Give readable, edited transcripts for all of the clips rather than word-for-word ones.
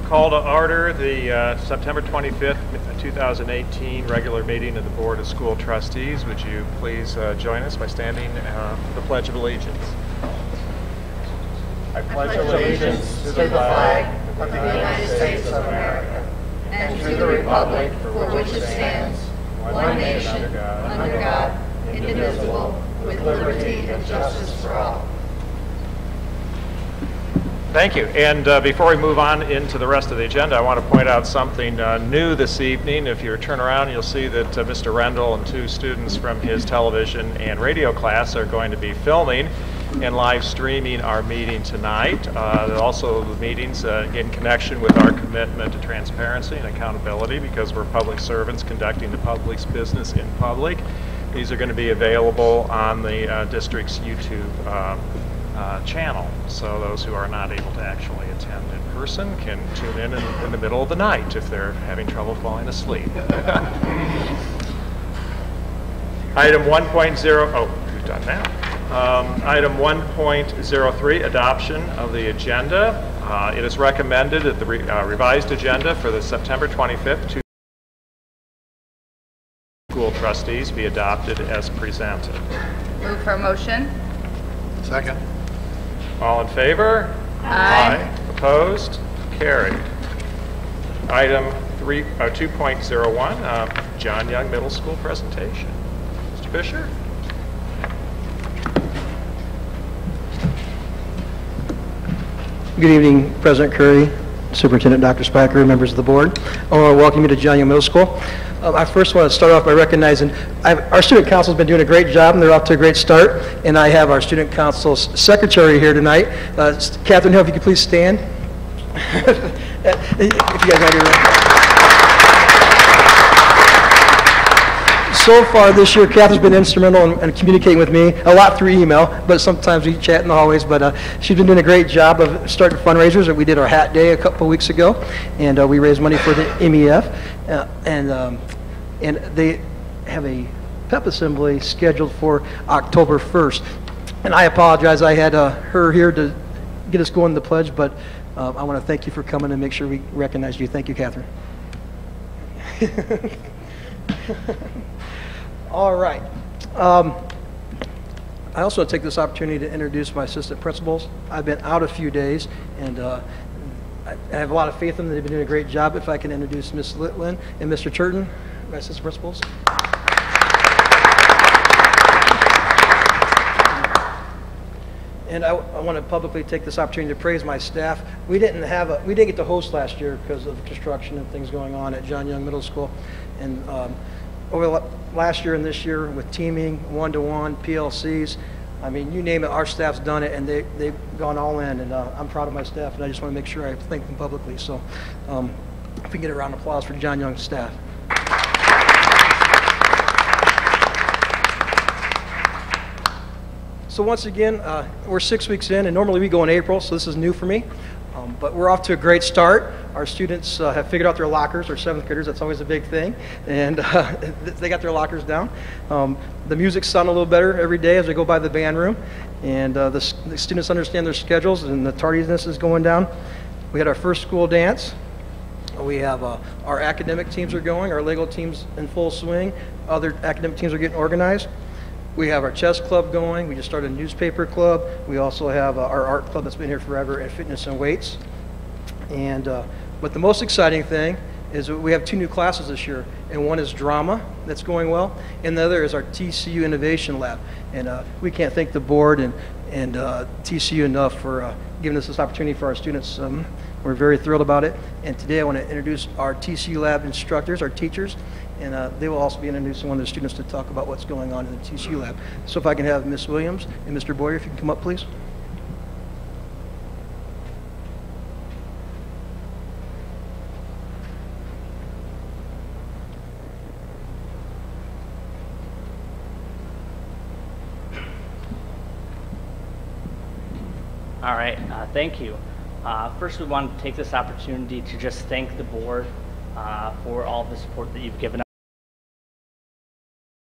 Call to order the September 25th, 2018 regular meeting of the Board of School Trustees. Would you please join us by standing for the Pledge of Allegiance? I pledge allegiance to the flag of the United States of America and to the republic for which it stands, one nation, under God, indivisible, with liberty and justice for all. Thank you. And before we move on into the rest of the agenda, I want to point out something new this evening. If you turn around, you'll see that Mr. Rendell and two students from his television and radio class are going to be filming and live streaming our meeting tonight. Also the meetings in connection with our commitment to transparency and accountability, because we're public servants conducting the public's business in public. These are going to be available on the district's YouTube channel, so those who are not able to actually attend in person can tune in the middle of the night if they're having trouble falling asleep. Item 1.0, oh, we've done that. Item 1.03, adoption of the agenda. It is recommended that the revised agenda for the September 25th school trustees be adopted as presented. Move for a motion. Second. All in favor? Aye. Opposed? Carried. Item 2.01, John Young Middle School presentation. Mr. Fisher? Good evening, President Curry, Superintendent Dr. Spiker, members of the board. I want to welcome you to John Young Middle School. I first want to start off by recognizing our student council has been doing a great job, and they're off to a great start. And I have our student council's secretary here tonight. Catherine Hill, if you could please stand. If you guys want to do So far this year, Catherine's been instrumental in communicating with me, a lot through email, but sometimes we chat in the hallways. But she's been doing a great job of starting fundraisers. We did our hat day a couple of weeks ago, and we raised money for the MEF. And they have a PEP assembly scheduled for October 1st. And I apologize, I had her here to get us going in the pledge, but I want to thank you for coming and make sure we recognize you. Thank you, Catherine. All right. I also want to take this opportunity to introduce my assistant principals. I've been out a few days, and I have a lot of faith in them. They've been doing a great job. If I can introduce Ms. Litlin and Mr. Turton, my assistant principals. And I want to publicly take this opportunity to praise my staff. We didn't get to host last year because of construction and things going on at John Young Middle School. And over the last year and this year with teaming, one-to-one, PLCs, I mean, you name it, our staff's done it, and they've gone all in, and I'm proud of my staff, and I just want to make sure I thank them publicly. So if we can get a round of applause for John Young's staff. So once again, we're 6 weeks in, and normally we go in April, so this is new for me. But we're off to a great start. Our students have figured out their lockers, our 7th graders. That's always a big thing. And they got their lockers down. The music's sounding a little better every day as we go by the band room. And the students understand their schedules, and the tardiness is going down. We had our first school dance. We have our academic teams are going. Our Lego team's in full swing. Other academic teams are getting organized. We have our chess club going. We just started a newspaper club. We also have our art club that's been here forever, and fitness and weights. And but the most exciting thing is we have 2 new classes this year, and one is drama that's going well, and the other is our TCU Innovation Lab. And we can't thank the board and TCU enough for giving us this opportunity for our students. We're very thrilled about it. And today I want to introduce our TCU Lab instructors, our teachers. And they will also be introducing one of the students to talk about what's going on in the TCU lab. So if I can have Ms. Williams and Mr. Boyer, if you can come up, please. All right, thank you. First, we want to take this opportunity to just thank the board for all the support that you've given us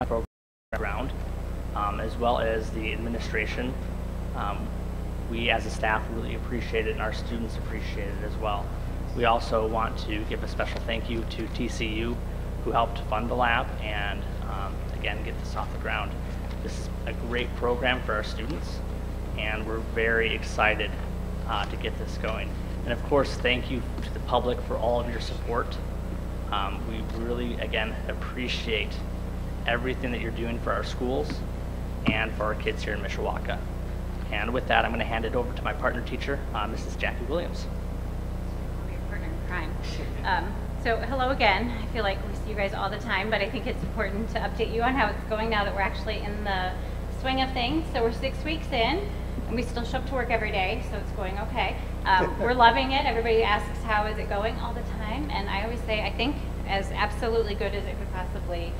program around, as well as the administration. We as a staff really appreciate it, and our students appreciate it as well. We also want to give a special thank you to TCU, who helped fund the lab and again get this off the ground. This is a great program for our students, and we're very excited to get this going. And of course, thank you to the public for all of your support. We really, again, appreciate everything that you're doing for our schools and for our kids here in Mishawaka. And with that, I'm going to hand it over to my partner teacher, Mrs. Jackie Williams. Your partner in crime. So hello again. I feel like we see you guys all the time, but I think it's important to update you on how it's going now that we're actually in the swing of things. So we're 6 weeks in, and we still show up to work every day, so it's going okay. We're loving it. Everybody asks how is it going all the time, and I always say I think as absolutely good as it could possibly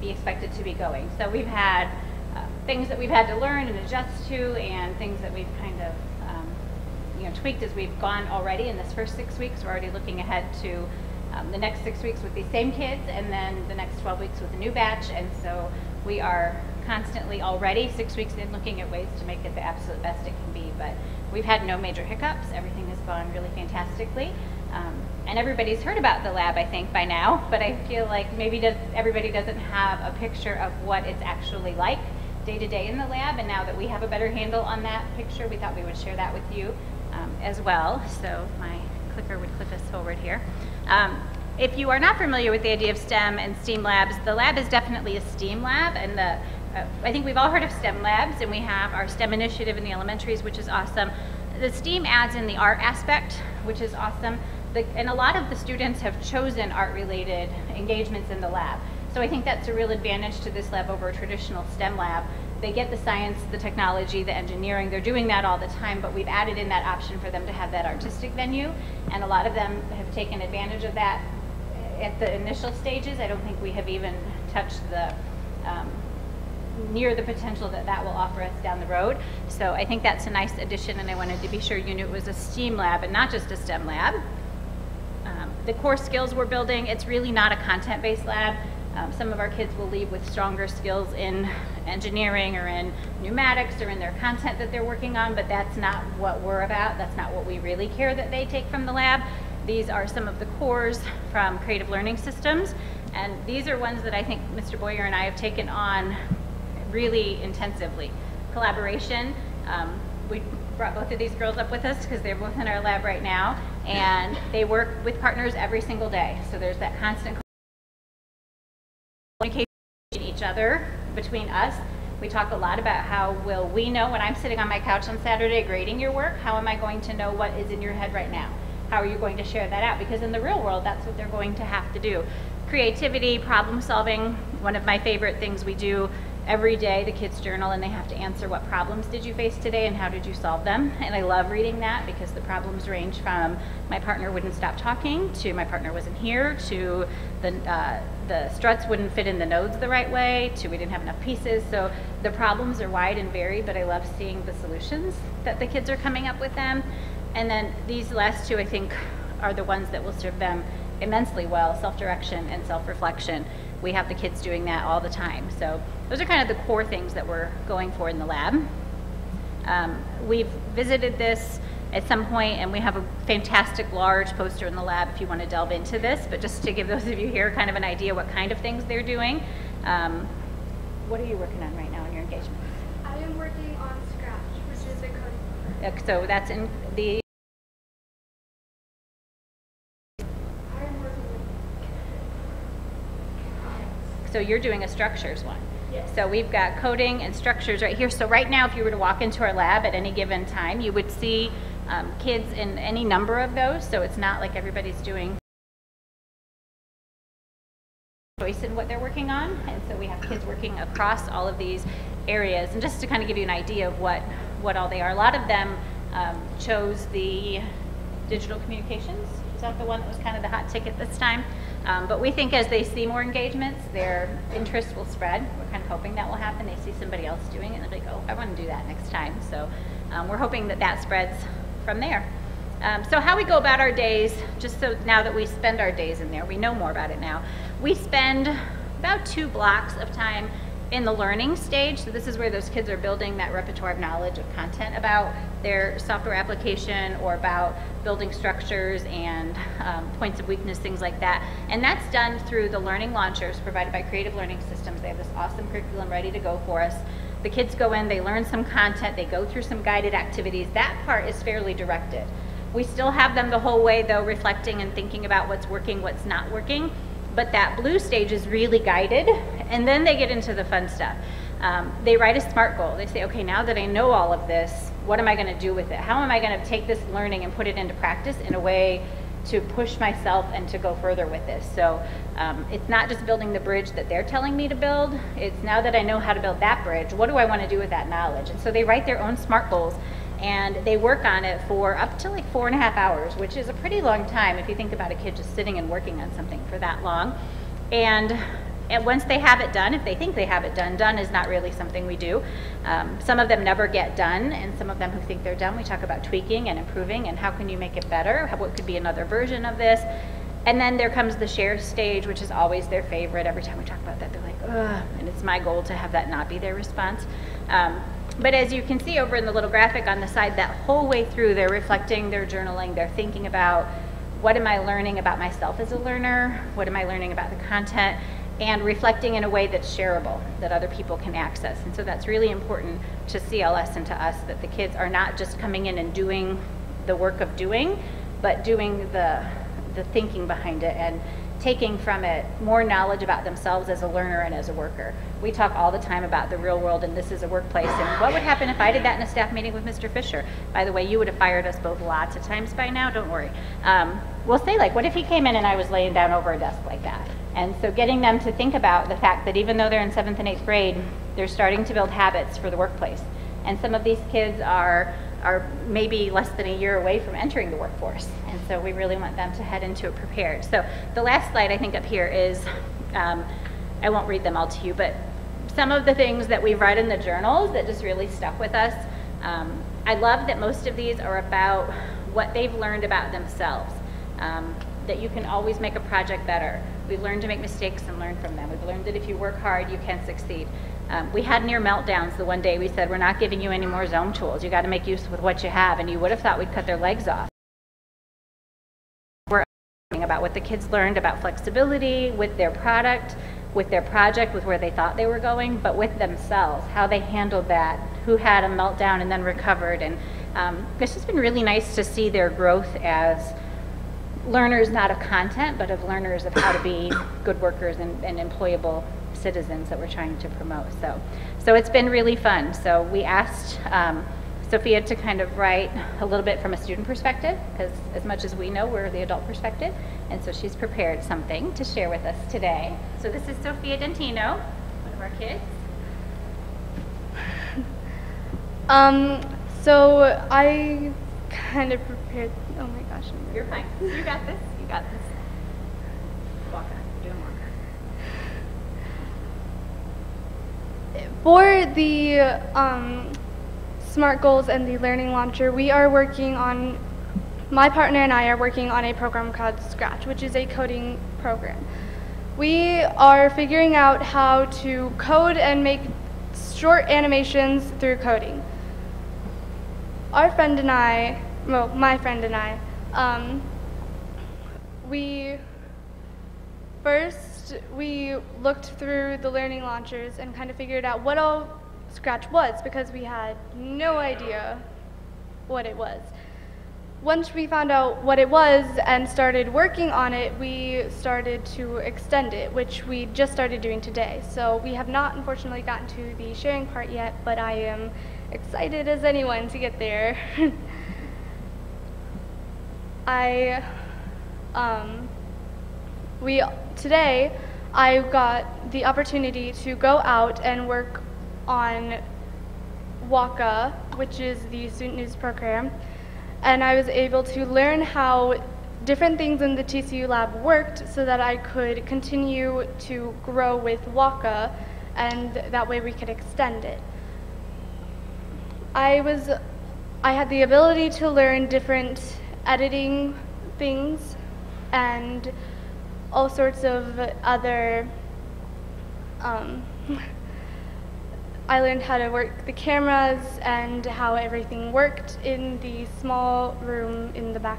be expected to be going. So we've had things that we've had to learn and adjust to, and things that we've kind of tweaked as we've gone already in this first 6 weeks. We're already looking ahead to the next 6 weeks with these same kids, and then the next 12 weeks with a new batch. And so we are constantly already 6 weeks in looking at ways to make it the absolute best it can be. But we've had no major hiccups. Everything has gone really fantastically. And everybody's heard about the lab, I think, by now, but I feel like maybe everybody doesn't have a picture of what it's actually like day to day in the lab. And now that we have a better handle on that picture, we thought we would share that with you as well. So my clicker would click us forward here. If you are not familiar with the idea of STEM and STEAM labs, the lab is definitely a STEAM lab, and I think we've all heard of STEM labs, and we have our STEM initiative in the elementaries, which is awesome. The STEAM adds in the art aspect, which is awesome, and a lot of the students have chosen art-related engagements in the lab. So I think that's a real advantage to this lab over a traditional STEM lab. They get the science, the technology, the engineering, they're doing that all the time, but we've added in that option for them to have that artistic venue, and a lot of them have taken advantage of that at the initial stages. I don't think we have even touched the near the potential that that will offer us down the road. So I think that's a nice addition, and I wanted to be sure you knew it was a STEAM lab and not just a STEM lab. The core skills we're building, it's really not a content-based lab. Some of our kids will leave with stronger skills in engineering or in pneumatics or in their content that they're working on, but that's not what we're about. That's not what we really care that they take from the lab. These are some of the cores from creative learning systems, and these are ones that I think Mr. Boyer and I have taken on really intensively. Collaboration, we brought both of these girls up with us because they're both in our lab right now, and they work with partners every single day. So there's that constant communication with each other, between us. We talk a lot about how will we know when I'm sitting on my couch on Saturday grading your work, how am I going to know what is in your head right now? How are you going to share that out? Because in the real world, that's what they're going to have to do. Creativity, problem solving, one of my favorite things we do every day, the kids journal, and they have to answer what problems did you face today and how did you solve them. And I love reading that because the problems range from my partner wouldn't stop talking, to my partner wasn't here, to the struts wouldn't fit in the nodes the right way, to we didn't have enough pieces. So the problems are wide and varied, but I love seeing the solutions that the kids are coming up with them. And then these last two, I think, are the ones that will serve them immensely well, self-direction and self-reflection. We have the kids doing that all the time. So those are kind of the core things that we're going for in the lab. We've visited this at some point, and we have a fantastic large poster in the lab if you want to delve into this, but just to give those of you here kind of an idea what kind of things they're doing. What are you working on right now in your engagement? I am working on Scratch, which is a coding. So that's in the So you're doing a structures one. Yes. So we've got coding and structures right here. So right now, if you were to walk into our lab at any given time, you would see kids in any number of those. So it's not like everybody's doing choice in what they're working on. And so we have kids working across all of these areas. And just to kind of give you an idea of what all they are, a lot of them chose the digital communications. Is that the one that was kind of the hot ticket this time? But we think as they see more engagements, their interest will spread. We're kind of hoping that will happen. They see somebody else doing it, and they're like, oh, I want to do that next time. So we're hoping that that spreads from there. So how we go about our days, just so now that we spend our days in there, we know more about it now. We spend about 2 blocks of time in the learning stage, so this is where those kids are building that repertoire of knowledge of content about their software application or about building structures and points of weakness, things like that. And that's done through the learning launchers provided by Creative Learning Systems. They have this awesome curriculum ready to go for us. The kids go in, they learn some content, they go through some guided activities. That part is fairly directed. We still have them the whole way, though, reflecting and thinking about what's working, what's not working. But that blue stage is really guided, and then they get into the fun stuff. They write a SMART goal. They say, okay, now that I know all of this, what am I going to do with it? How am I going to take this learning and put it into practice in a way to push myself and to go further with this? So it's not just building the bridge that they're telling me to build. It's now that I know how to build that bridge, what do I want to do with that knowledge? And so they write their own SMART goals, and they work on it for up to like 4.5 hours, which is a pretty long time if you think about a kid just sitting and working on something for that long. And once they have it done, if they think they have it done is not really something we do. Some of them never get done, and some of them who think they're done, we talk about tweaking and improving and how can you make it better, what could be another version of this. And then there comes the share stage, which is always their favorite. Every time we talk about that, they're like, ugh, and it's my goal to have that not be their response. But as you can see over in the little graphic on the side, that whole way through, they're reflecting, they're journaling, they're thinking about what am I learning about myself as a learner, what am I learning about the content, and reflecting in a way that's shareable, that other people can access. And so that's really important to CLS and to us, that the kids are not just coming in and doing the work of doing, but doing the thinking behind it and taking from it more knowledge about themselves as a learner and as a worker. We talk all the time about the real world and this is a workplace, and what would happen if I did that in a staff meeting with Mr. Fisher? By the way, you would have fired us both lots of times by now, don't worry. We'll say, like, what if he came in and I was laying down over a desk like that? And so getting them to think about the fact that even though they're in 7th and 8th grade, they're starting to build habits for the workplace. And some of these kids are maybe less than a year away from entering the workforce. And so we really want them to head into it prepared. So the last slide I think up here is, I won't read them all to you, but some of the things that we've read in the journals that just really stuck with us. I love that most of these are about what they've learned about themselves, that you can always make a project better. We've learned to make mistakes and learn from them. We've learned that if you work hard, you can succeed. We had near meltdowns the one day. We said, we're not giving you any more Zone tools. You got to make use with what you have. And you would have thought we'd cut their legs off. We're talking about what the kids learned about flexibility with their product, with their project, with where they thought they were going, but with themselves, how they handled that, who had a meltdown and then recovered. And it's just been really nice to see their growth as learners, not of content, but of learners of how to be good workers and employable citizens that we're trying to promote. So it's been really fun. So we asked Sophia to kind of write a little bit from a student perspective, because as much as we know, we're the adult perspective. And so she's prepared something to share with us today. So this is Sophia Dentino, one of our kids. So I kind of prepared, oh my gosh. You're fine. You got this. You got this. Walk on. You're doing walk on. For the SMART goals and the learning launcher, we are working on, my partner and I are working on a program called Scratch, which is a coding program. We are figuring out how to code and make short animations through coding. Our friend and I, well, my friend and I, we looked through the learning launchers and kind of figured out what all Scratch was, because we had no idea what it was. Once we found out what it was and started working on it, we started to extend it, which we just started doing today. So we have not, unfortunately, gotten to the sharing part yet, but I am excited as anyone to get there. Today, I got the opportunity to go out and work on WACA, which is the student news program, and I was able to learn how different things in the TCU lab worked so that I could continue to grow with WACA, and that way we could extend it. I had the ability to learn different editing things and all sorts of other I learned how to work the cameras and how everything worked in the small room in the back.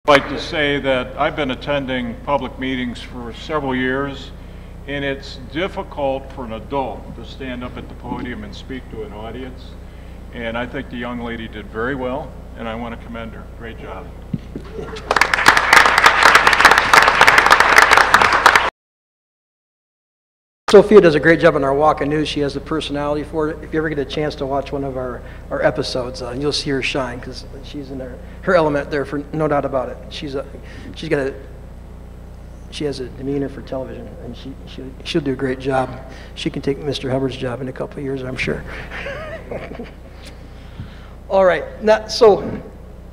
I'd like to say that I've been attending public meetings for several years, and it's difficult for an adult to stand up at the podium and speak to an audience. And I think the young lady did very well, and I want to commend her. Great job. Sophia does a great job on our Walk in News. She has the personality for it. If you ever get a chance to watch one of our episodes, you'll see her shine because she's in her element there, for no doubt about it. She has a demeanor for television, and she'll do a great job. She can take Mr. Hubbard's job in a couple of years, I'm sure. All right. So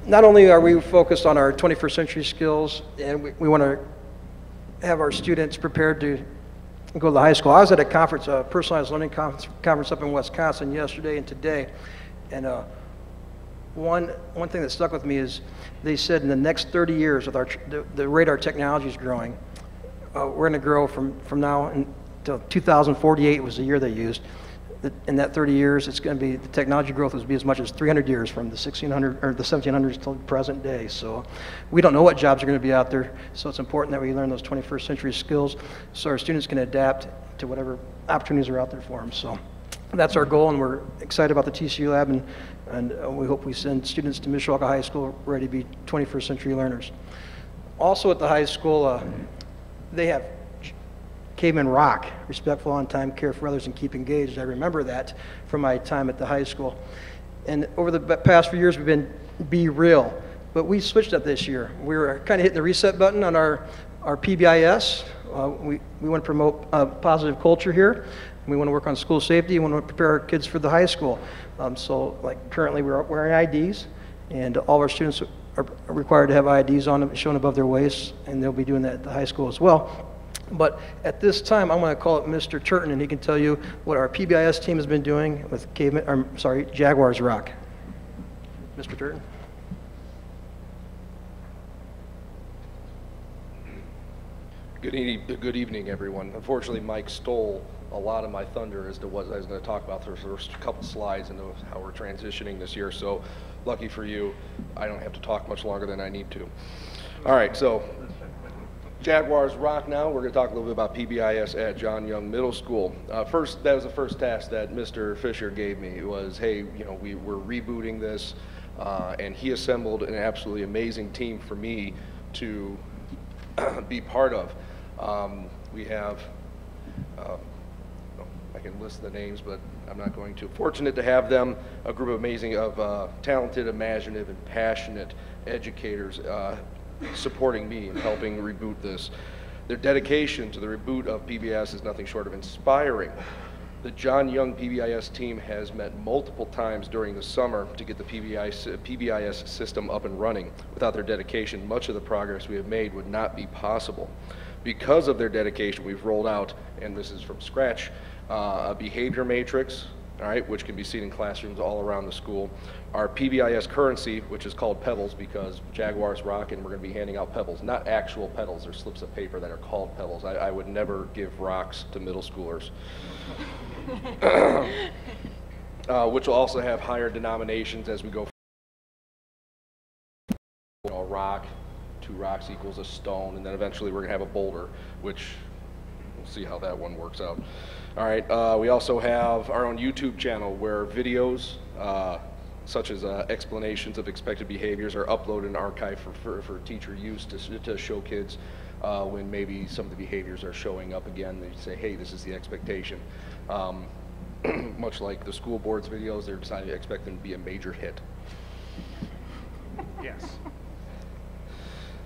not only are we focused on our 21st century skills, and we want to have our students prepared to go to the high school. I was at a conference, a personalized learning conference up in Wisconsin yesterday and today, and one thing that stuck with me is they said in the next 30 years, with the rate our technology is growing, we're going to grow from now until 2048 was the year they used. In that 30 years, it's going to be, the technology growth will be as much as 300 years from the 1600 or the 1700s till the present day. So we don't know what jobs are going to be out there. So it's important that we learn those 21st century skills so our students can adapt to whatever opportunities are out there for them. So that's our goal, and we're excited about the TCU Lab, and we hope we send students to Mishawaka High School ready to be 21st century learners. Also at the high school, they have Caveman Rock, respectful, on time, care for others, and keep engaged. I remember that from my time at the high school. And over the past few years, we've been Be Real, but we switched up this year. We were kind of hitting the reset button on our PBIS. We want to promote positive culture here. We want to work on school safety. We want to prepare our kids for the high school. So like currently we're wearing IDs, and all of our students are required to have IDs on them, shown above their waists, and they'll be doing that at the high school as well. But at this time, I'm going to call it Mr. Turton, and he can tell you what our PBIS team has been doing with Jaguars Rock. Mr. Turton. Good evening, everyone. Unfortunately, Mike stole a lot of my thunder as to what I was going to talk about the first couple slides into how we're transitioning this year. So, lucky for you, I don't have to talk much longer than I need to. All right, so Jaguars Rock now. We're going to talk a little bit about PBIS at John Young Middle School. That was the first task that Mr. Fisher gave me. It was, hey, you know, we're rebooting this, and he assembled an absolutely amazing team for me to be part of. We have, I can list the names, but I'm not going to. Fortunate to have them, a group of talented, imaginative, and passionate educators supporting me and helping reboot this. Their dedication to the reboot of PBIS is nothing short of inspiring. The John Young PBIS team has met multiple times during the summer to get the PBIS system up and running. Without their dedication, much of the progress we have made would not be possible. Because of their dedication, we've rolled out, and this is from scratch, a behavior matrix, all right, which can be seen in classrooms all around the school. Our PBIS currency, which is called Pebbles because Jaguars, R.O.C.K-in, we're going to be handing out Pebbles, not actual petals. They're slips of paper that are called Pebbles. I would never give rocks to middle schoolers. Which will also have higher denominations as we go. You know, a rock, 2 rocks equals a stone, and then eventually we're going to have a boulder, which we'll see how that one works out. All right, we also have our own YouTube channel where videos such as explanations of expected behaviors are uploaded and archived for teacher use to show kids when maybe some of the behaviors are showing up again. They say, hey, this is the expectation. Much like the school board's videos, they're deciding to expect them to be a major hit. Yes.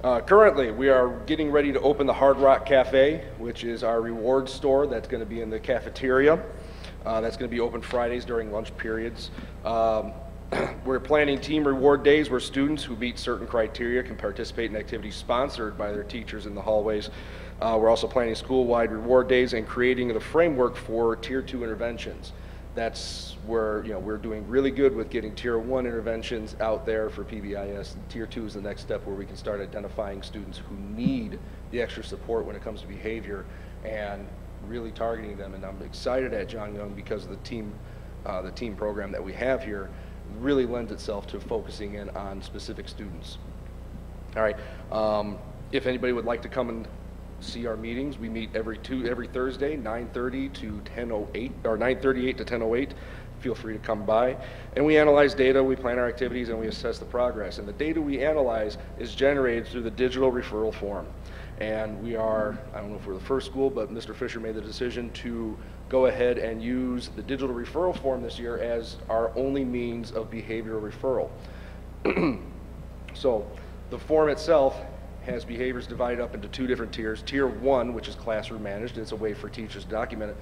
Currently, we are getting ready to open the Hard Rock Cafe, which is our reward store that's going to be in the cafeteria. That's going to be open Fridays during lunch periods. We're planning team reward days where students who meet certain criteria can participate in activities sponsored by their teachers in the hallways. We're also planning school-wide reward days and creating the framework for Tier 2 interventions. That's where, you know, we're doing really good with getting Tier 1 interventions out there for PBIS. Tier 2 is the next step where we can start identifying students who need the extra support when it comes to behavior and really targeting them. And I'm excited at John Young because of the team program that we have here really lends itself to focusing in on specific students. All right, if anybody would like to come and see our meetings, we meet every Thursday, 9:30 to 10:08, or 9:38 to 10:08. Feel free to come by. And we analyze data, we plan our activities, and we assess the progress. And the data we analyze is generated through the digital referral form. And we are, I don't know if we're the first school, but Mr. Fisher made the decision to go ahead and use the digital referral form this year as our only means of behavioral referral. So the form itself has behaviors divided up into 2 different tiers. Tier 1, which is classroom managed, it's a way for teachers to document it.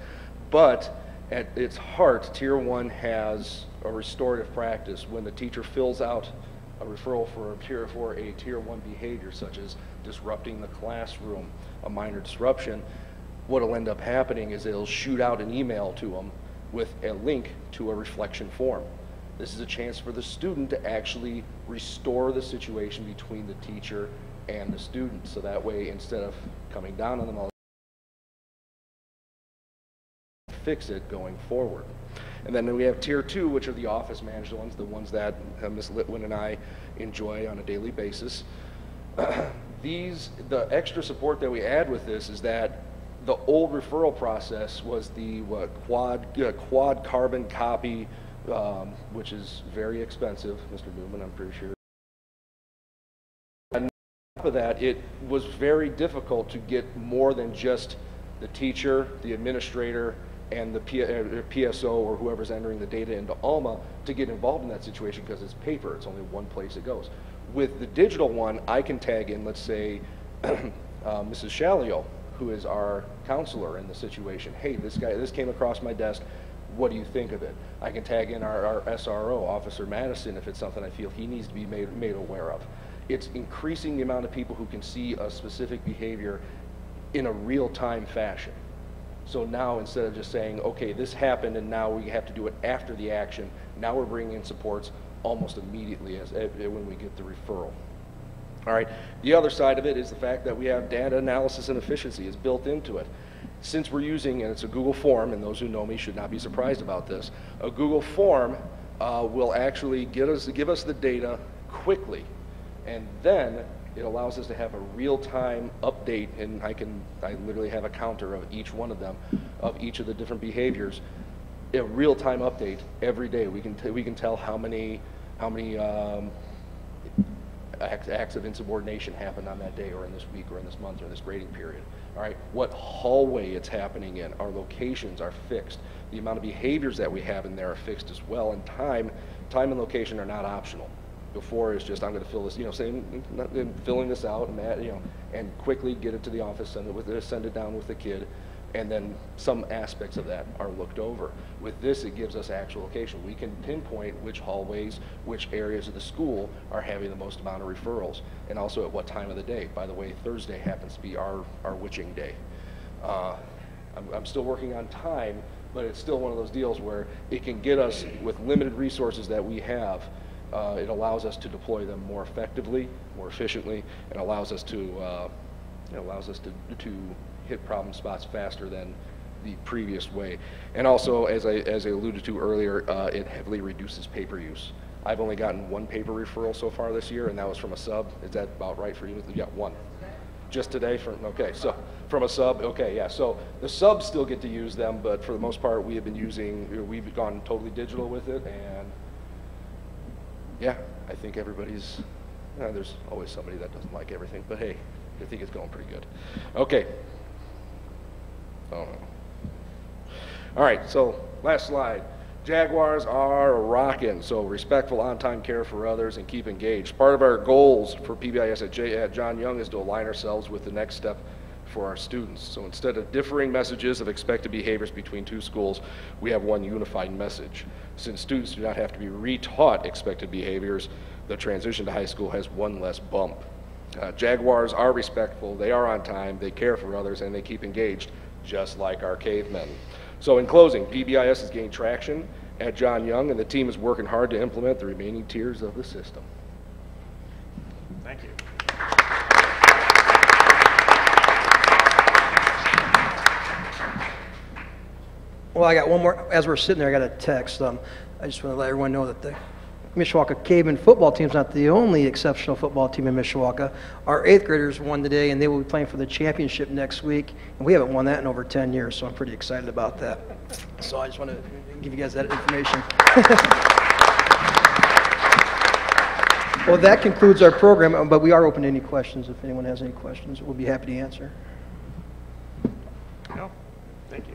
But at its heart, Tier 1 has a restorative practice. When the teacher fills out a referral for a Tier 1 behavior, such as disrupting the classroom, a minor disruption, what'll end up happening is it'll shoot out an email to them with a link to a reflection form. This is a chance for the student to actually restore the situation between the teacher and the student. So that way, instead of coming down on them all, fix it going forward. And then we have Tier 2, which are the office managed ones, the ones that Ms. Litwin and I enjoy on a daily basis. The extra support that we add with this is that the old referral process was the quad carbon copy, which is very expensive, Mr. Newman, I'm pretty sure. On top of that, it was very difficult to get more than just the teacher, the administrator, and the PSO or whoever's entering the data into ALMA to get involved in that situation because it's paper. It's only one place it goes. With the digital one, I can tag in, let's say, Mrs. Shalio, who is our counselor in the situation. Hey, this came across my desk. What do you think of it? I can tag in our SRO, Officer Madison, if it's something I feel he needs to be made aware of. It's increasing the amount of people who can see a specific behavior in a real-time fashion. So now, instead of just saying, okay, this happened and now we have to do it after the action, now we're bringing in supports almost immediately when we get the referral. All right, the other side of it is the fact that we have data analysis and efficiency is built into it. Since we're using, and it's a Google form, and those who know me should not be surprised about this, a Google form will actually give us the data quickly, and then it allows us to have a real-time update, and I literally have a counter of each one of them, of each of the different behaviors, a real-time update every day. We can tell how many acts of insubordination happened on that day, or in this week, or in this month, or in this grading period. All right, what hallway it's happening in, our locations are fixed. The amount of behaviors that we have in there are fixed as well, and time and location are not optional. Before it's just, I'm going to fill this, filling this out, and quickly get it to the office, send it down with the kid, and then some aspects of that are looked over. With this, it gives us actual location. We can pinpoint which hallways, which areas of the school are having the most amount of referrals, and also at what time of the day. By the way, Thursday happens to be our witching day. I'm still working on time, but it's still one of those deals where it can get us, with limited resources that we have, it allows us to deploy them more effectively, more efficiently, and allows us to hit problem spots faster than the previous way. And also, as I alluded to earlier, it heavily reduces paper use. I've only gotten one paper referral so far this year, and that was from a sub. Is that about right for you? Yeah, one. Just today? Okay, so from a sub, okay, yeah. So the subs still get to use them, but for the most part, we've gone totally digital with it, and yeah, I think everybody's, there's always somebody that doesn't like everything, but hey, I think it's going pretty good. Okay. Oh. All right, so last slide. Jaguars are rocking, so respectful on-time care for others and keep engaged. Part of our goals for PBIS at John Young is to align ourselves with the next step for our students. So instead of differing messages of expected behaviors between two schools, we have one unified message. Since students do not have to be retaught expected behaviors, the transition to high school has one less bump. Jaguars are respectful, they are on time, they care for others, and they keep engaged, just like our cavemen. So in closing, PBIS has gained traction at John Young, and the team is working hard to implement the remaining tiers of the system. Thank you. Well, I got one more. As we're sitting there, I got a text. I just want to let everyone know that the Mishawaka-in football team is not the only exceptional football team in Mishawaka. Our 8th graders won today, and they will be playing for the championship next week. And we haven't won that in over 10 years, so I'm pretty excited about that. So I just want to give you guys that information. Well, that concludes our program, but we are open to any questions. If anyone has any questions, we'll be happy to answer. No, thank you.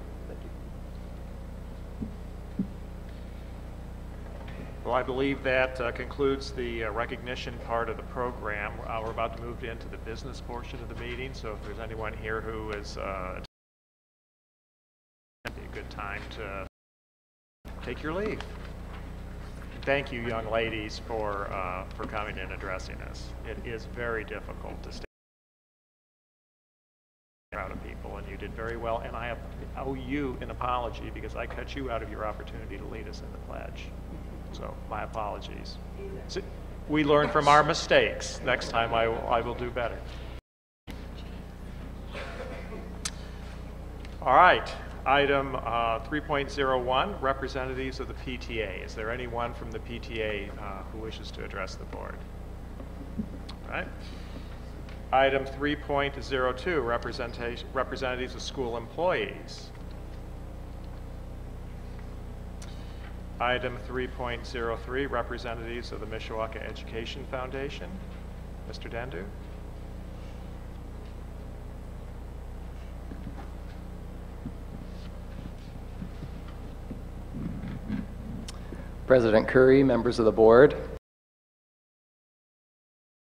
Well, I believe that concludes the recognition part of the program. We're about to move into the business portion of the meeting, so if there's anyone here who is it'd be a good time to take your leave. Thank you, young ladies, for coming and addressing us. It is very difficult to stay proud of people, and you did very well, and I owe you an apology because I cut you out of your opportunity to lead us in the pledge. So my apologies. So we learn from our mistakes. Next time I will do better. All right, item 3.01, representatives of the PTA. Is there anyone from the PTA who wishes to address the board? All right. Item 3.02, representatives of school employees. Item 3.03, representatives of the Mishawaka Education Foundation. Mr. Dandu. President Curry, members of the board.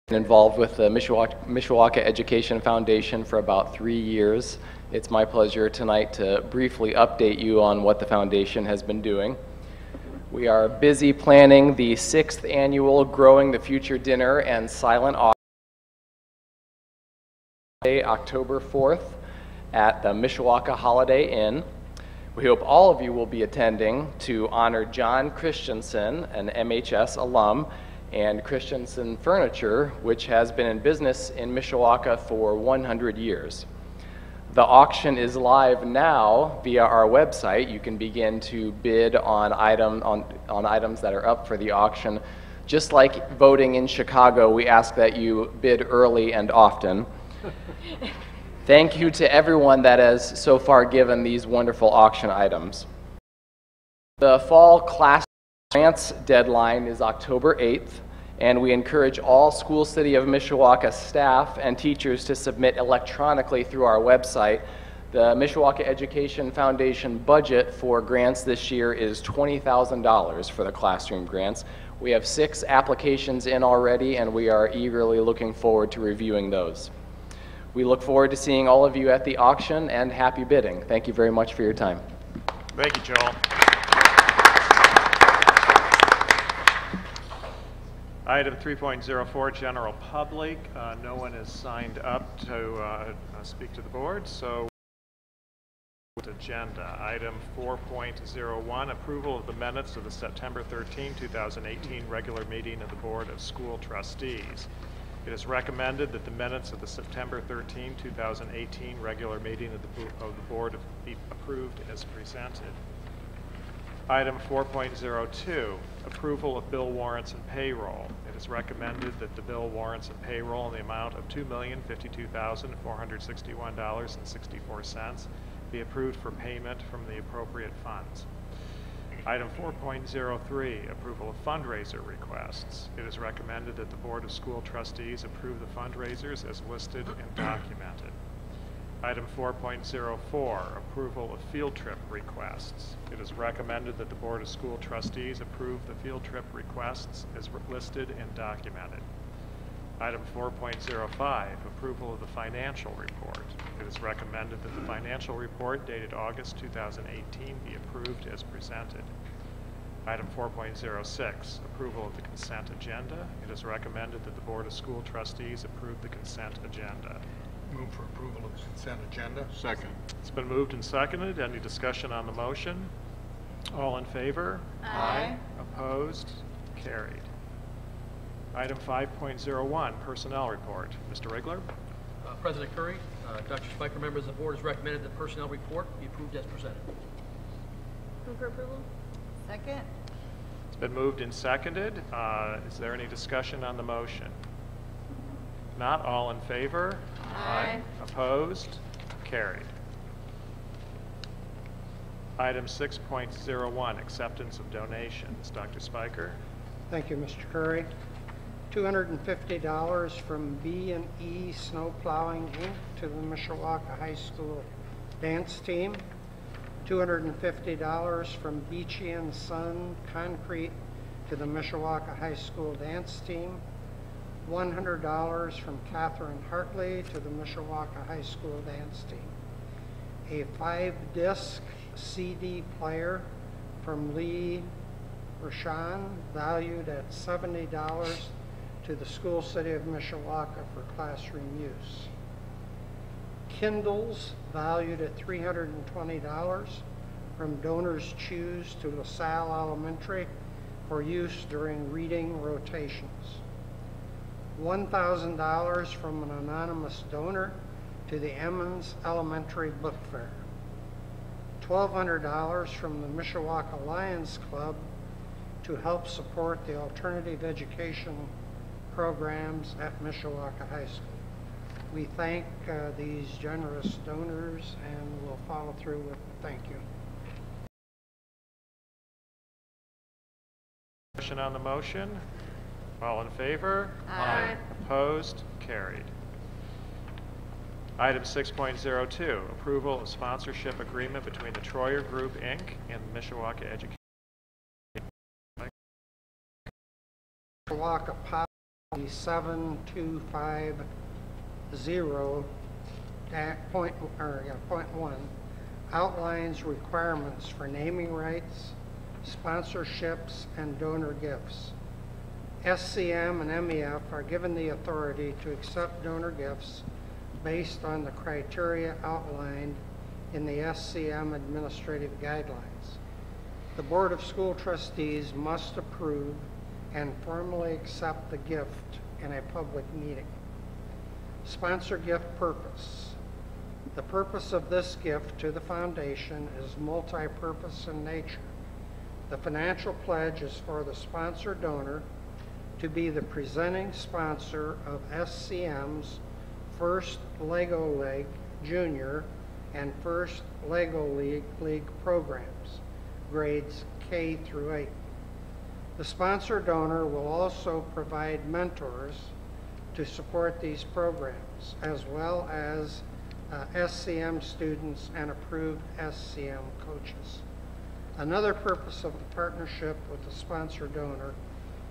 Been involved with the Mishawaka Education Foundation for about 3 years. It's my pleasure tonight to briefly update you on what the foundation has been doing. We are busy planning the 6th annual Growing the Future Dinner and Silent Auction, October 4th at the Mishawaka Holiday Inn. We hope all of you will be attending to honor John Christensen, an MHS alum, and Christensen Furniture, which has been in business in Mishawaka for 100 years. The auction is live now via our website. You can begin to bid on items that are up for the auction. Just like voting in Chicago, we ask that you bid early and often. Thank you to everyone that has so far given these wonderful auction items. The fall class grants deadline is October 8th, and we encourage all School City of Mishawaka staff and teachers to submit electronically through our website. The Mishawaka Education Foundation budget for grants this year is $20,000 for the classroom grants. We have 6 applications in already, and we are eagerly looking forward to reviewing those. We look forward to seeing all of you at the auction, and happy bidding. Thank you very much for your time. Thank you, Joel. Item 3.04, general public. No one has signed up to speak to the board, so Agenda. Item 4.01, approval of the minutes of the September 13, 2018 regular meeting of the Board of School Trustees. It is recommended that the minutes of the September 13, 2018 regular meeting of the Board be approved as presented. Item 4.02, approval of bill warrants and payroll. It is recommended that the bill warrants and payroll in the amount of $2,052,461.64 be approved for payment from the appropriate funds. Item 4.03, approval of fundraiser requests. It is recommended that the Board of School Trustees approve the fundraisers as listed and documented. Item 4.04, approval of field trip requests. It is recommended that the Board of School Trustees approve the field trip requests as listed and documented. Item 4.05, approval of the financial report. It is recommended that the financial report dated August 2018 be approved as presented. Item 4.06, approval of the consent agenda. It is recommended that the Board of School Trustees approve the consent agenda. Move for approval of the consent agenda. Second. It's been moved and seconded. Any discussion on the motion? All in favor? Aye. Opposed? Carried. Item 5.01, personnel report. Mr. Rigler? President Curry, Dr. Spiker, members of the board, has recommended the personnel report be approved as presented. Move for approval. Second. It's been moved and seconded. Is there any discussion on the motion? Not all in favor? Aye. Opposed? Carried. Item 6.01, acceptance of donations. Dr. Spiker? Thank you, Mr. Curry. $250 from B&E Snow Plowing, Inc. to the Mishawaka High School dance team. $250 from Beachy and Son Concrete to the Mishawaka High School dance team. $100 from Catherine Hartley to the Mishawaka High School dance team. A 5-disc CD player from Lee Rashan, valued at $70 to the School City of Mishawaka for classroom use. Kindles, valued at $320 from Donors Choose to LaSalle Elementary for use during reading rotations. $1,000 from an anonymous donor to the Emmons Elementary Book Fair. $1,200 from the Mishawaka Lions Club to help support the alternative education programs at Mishawaka High School. We thank these generous donors and will follow through with thank you. Discussion on the motion? All in favor? Aye. Opposed? Carried. Item 6.02, approval of sponsorship agreement between the Troyer Group, Inc. and Mishawaka Education. Mishawaka Policy 7250.1 outlines requirements for naming rights, sponsorships, and donor gifts. SCM and MEF are given the authority to accept donor gifts based on the criteria outlined in the SCM administrative guidelines. The Board of School Trustees must approve and formally accept the gift in a public meeting. Sponsor gift purpose. The purpose of this gift to the foundation is multi-purpose in nature. The financial pledge is for the sponsor donor to be the presenting sponsor of SCM's First Lego League Junior and First Lego League programs, grades K through 8. The sponsor donor will also provide mentors to support these programs, as well as SCM students and approved SCM coaches. Another purpose of the partnership with the sponsor donor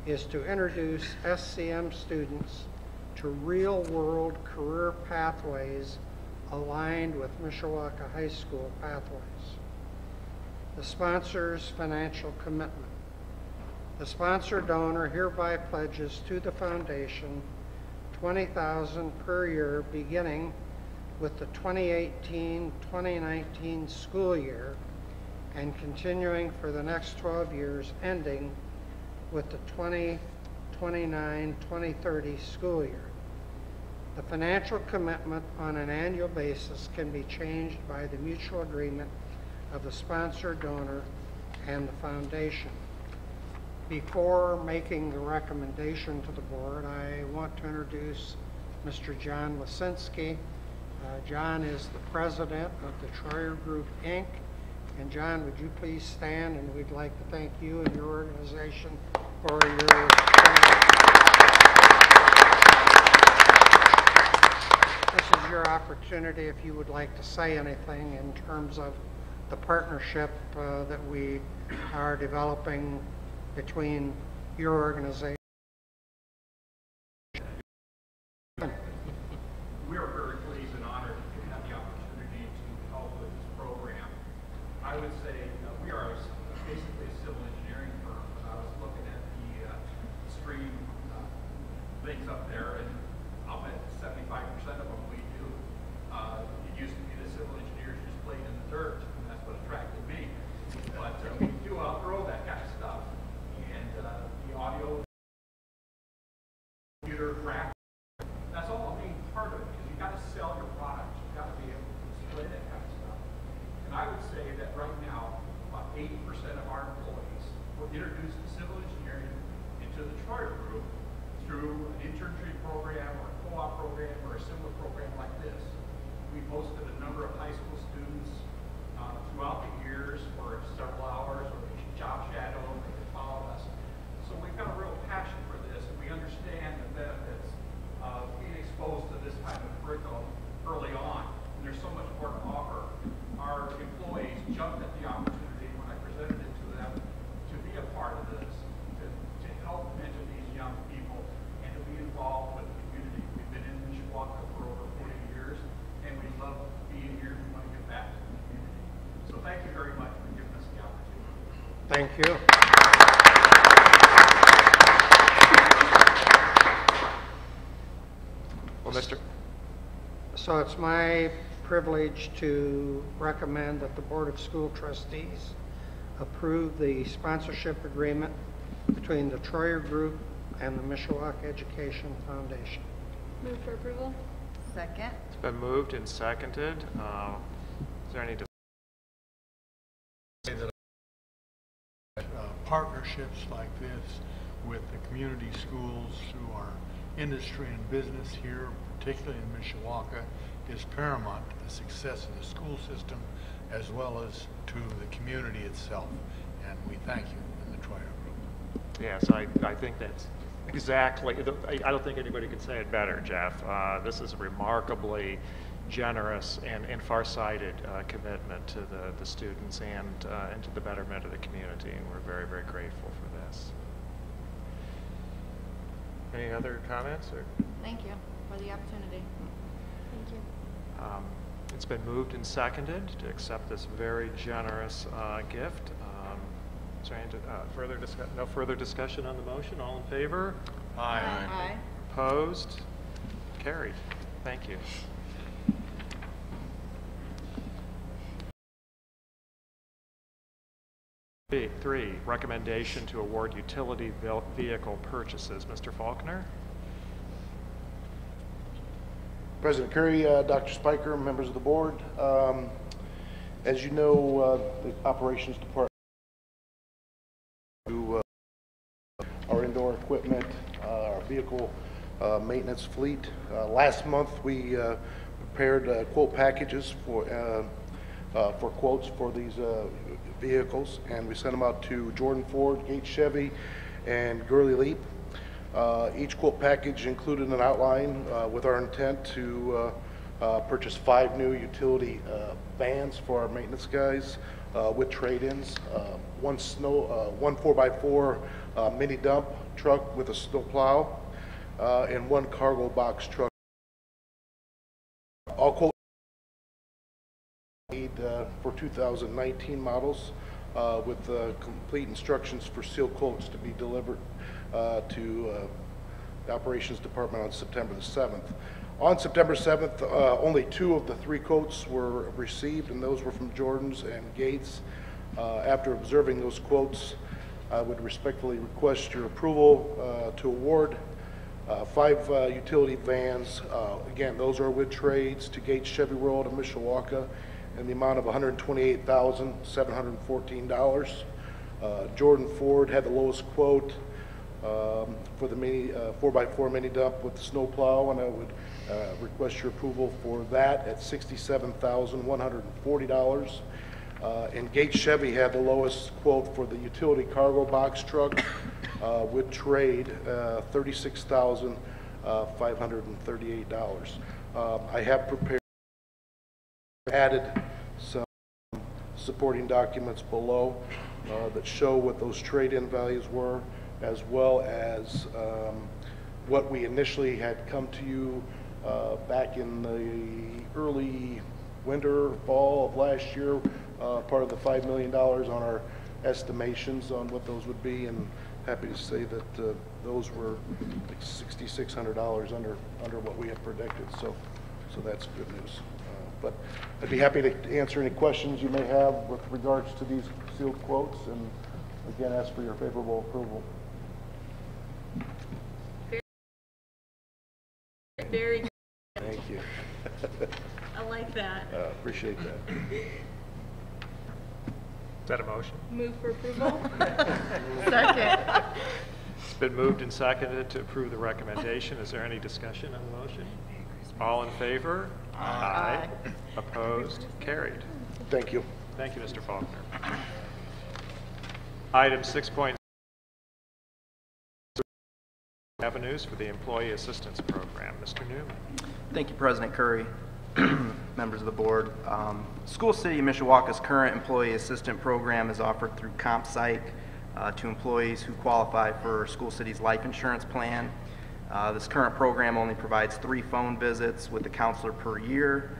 is to introduce SCM students to real-world career pathways aligned with Mishawaka High School pathways. The sponsor's financial commitment. The sponsor donor hereby pledges to the foundation $20,000 per year beginning with the 2018-2019 school year and continuing for the next 12 years, ending with the 2029-2030 school year. The financial commitment on an annual basis can be changed by the mutual agreement of the sponsor, donor, and the foundation. Before making the recommendation to the board, I want to introduce Mr. John Lisinski. John is the president of the Troyer Group, Inc. And John, would you please stand, and we'd like to thank you and your organization for your This is your opportunity if you would like to say anything in terms of the partnership that we are developing between your organization. We are very pleased and honored to have the opportunity to help with this program. I would say we are basically a civil engineering firm. I was looking at the screen things up there, and I'll bet 75% of them we do. It used to be the civil engineers just played in the dirt, and that's what attracted me. But we do outgrow that kind of stuff. And the audio, computer, graphics, that's all a main part of it, because you've got to sell your product. You've got to be able to display that kind of stuff. And I would say that right now, about 80% of our employees were introduced to civil engineering into the Troyer Group through an internship program or a co-op program or a similar program like this. We've hosted a number of high school students throughout the years for several hours, or they job shadow, and they followed us. So we've got a real passion for this, and we understand the benefits of being exposed to this kind of curriculum early on. And there's so much more to offer. Our employees jumped at the opportunity when I presented it to them to be a part of this, to help mentor these young people, and to be involved with the community. We've been in Mishawaka for over 40 years, and we love being here. We want to give back to the community. So thank you very much for giving us the opportunity. Thank you. Well, Mr. So it's my privilege to recommend that the Board of School Trustees approve the sponsorship agreement between the Troyer Group and the Mishawaka Education Foundation. Move for approval. Second. It's been moved and seconded. Is there any Partnerships like this with the community schools through our industry and business here, particularly in Mishawaka, is paramount to the success of the school system as well as to the community itself. And we thank you in the Troyer Group. Yes, I think that's exactly, I don't think anybody could say it better, Jeff. This is a remarkably generous and far-sighted commitment to the students and to the betterment of the community, and we're very, very grateful for this. Any other comments? Or? Thank you for the opportunity. Thank you. It's been moved and seconded to accept this very generous gift. Is there any no further discussion on the motion? All in favor? Aye. Aye. Opposed? Carried. Thank you. Three, recommendation to award utility vehicle purchases. Mr. Faulkner? President Curry, Dr. Spiker, members of the board. As you know, the operations department our indoor equipment, our vehicle maintenance fleet. Last month we prepared quote packages for quotes for these vehicles, and we sent them out to Jordan Ford, Gates Chevy, and Gurley Leap. Each quote package included an outline with our intent to purchase 5 new utility vans for our maintenance guys with trade-ins, one 4x4 mini dump truck with a snow plow, and 1 cargo box truck. All quote need for 2019 models with complete instructions for sealed quotes to be delivered to the operations department on September the 7th. On September 7th, only 2 of the 3 quotes were received, and those were from Jordan's and Gates. After observing those quotes, I would respectfully request your approval to award 5 utility vans. Again, those are with trades to Gates Chevy World in Mishawaka in the amount of $128,714. Jordan Ford had the lowest quote for the mini 4x4 mini dump with the snow plow, and I would request your approval for that at $67,140. And Gates Chevy had the lowest quote for the utility cargo box truck with trade, $36,538. I have added some supporting documents below that show what those trade-in values were, as well as what we initially had come to you back in the early winter, fall of last year, part of the $5 million on our estimations on what those would be, and happy to say that those were like $6,600 under what we had predicted, so that's good news. But I'd be happy to answer any questions you may have with regards to these sealed quotes, and again, ask for your favorable approval. Very good. Thank you. I like that. Appreciate that. Is that a motion? Move for approval. Second. It's been moved and seconded to approve the recommendation. Is there any discussion on the motion? All in favor? Aye. Opposed? Carried. Thank you. Thank you, Mr. Faulkner. Item 6.0, avenues for the Employee Assistance Program. Mr. Newman. Thank you, President Curry, members of the board. School City of Mishawaka's current Employee Assistant Program is offered through CompPsych to employees who qualify for School City's life insurance plan. This current program only provides 3 phone visits with a counselor per year.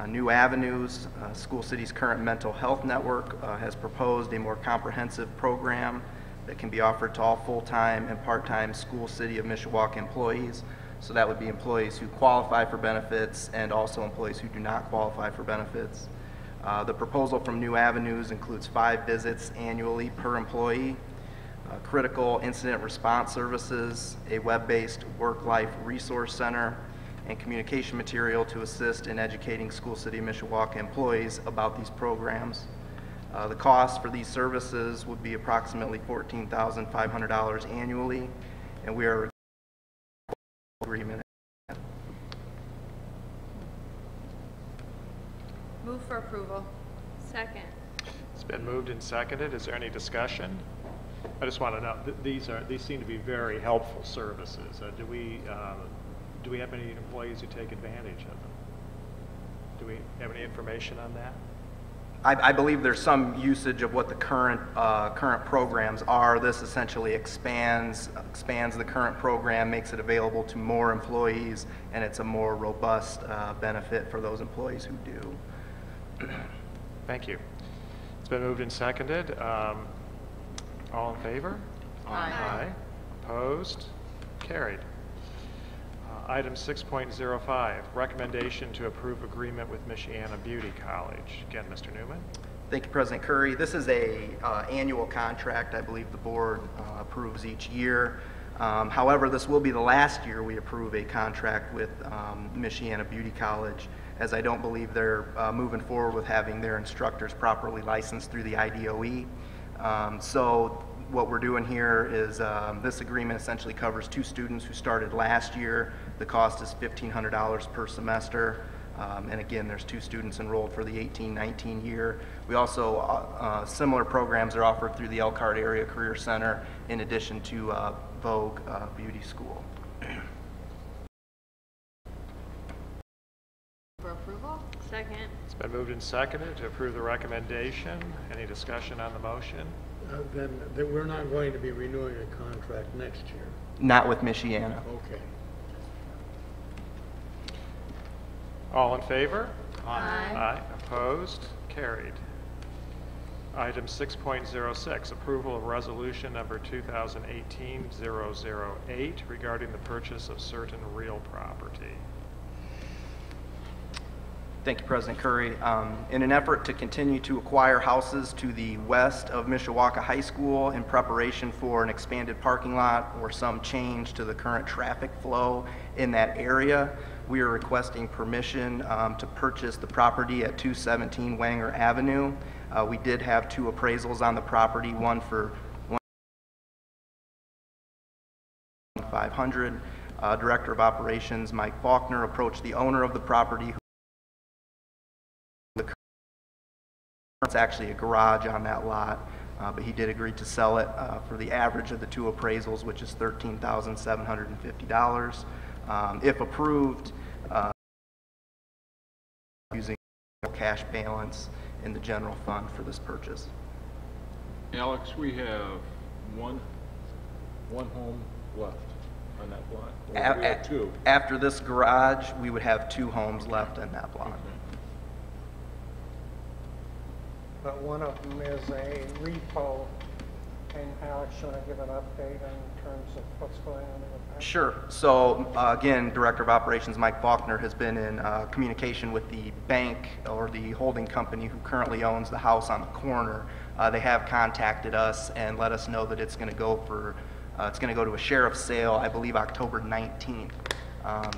New Avenues, School City's current mental health network, has proposed a more comprehensive program that can be offered to all full-time and part-time School City of Mishawaka employees. So that would be employees who qualify for benefits and also employees who do not qualify for benefits. The proposal from New Avenues includes 5 visits annually per employee, critical incident response services, a web-based work-life resource center, and communication material to assist in educating School City of Mishawaka employees about these programs. The cost for these services would be approximately $14,500 annually, and we are agreement. Move for approval. Second. It's been moved and seconded. Is there any discussion? I just want to know, these seem to be very helpful services. Do we have any employees who take advantage of them? Do we have any information on that? I believe there's some usage of what the current programs are. This essentially expands the current program, makes it available to more employees, and it's a more robust benefit for those employees who do. Thank you. It's been moved and seconded. All in favor? Aye. Aye. Opposed? Carried. Item 6.05, recommendation to approve agreement with Michiana Beauty College. Again, Mr. Newman. Thank you, President Curry. This is a annual contract I believe the board approves each year. However, this will be the last year we approve a contract with Michiana Beauty College, as I don't believe they're moving forward with having their instructors properly licensed through the IDOE. So what we're doing here is this agreement essentially covers 2 students who started last year. The cost is $1,500 per semester. And again, there's 2 students enrolled for the 18-19 year. We also, similar programs are offered through the Elkhart Area Career Center in addition to Vogue Beauty School. For approval? Second. It's been moved and seconded to approve the recommendation. Any discussion on the motion? Then we're not going to be renewing a contract next year. Not with Michiana. Okay. All in favor? Aye. Aye. Opposed? Carried. Item 6.06, approval of resolution number 2018-008 regarding the purchase of certain real property. Thank you, President Curry. In an effort to continue to acquire houses to the west of Mishawaka High School in preparation for an expanded parking lot or some change to the current traffic flow in that area, we are requesting permission to purchase the property at 217 Wanger Avenue. We did have 2 appraisals on the property, one for $500. Director of Operations Mike Faulkner approached the owner of the property. It's actually a garage on that lot, but he did agree to sell it for the average of the 2 appraisals, which is $13,750. If approved, using cash balance in the general fund for this purchase. Alex, we have one home left on that block. Or we have 2. After this garage, we would have 2 homes left in that block. But one of them is a repo. And Alex, you want to give an update in terms of what's going on with that? Sure. So again, Director of Operations Mike Faulkner has been in communication with the bank or the holding company who currently owns the house on the corner. They have contacted us and let us know that it's going to go for to a sheriff's sale, I believe October 19th.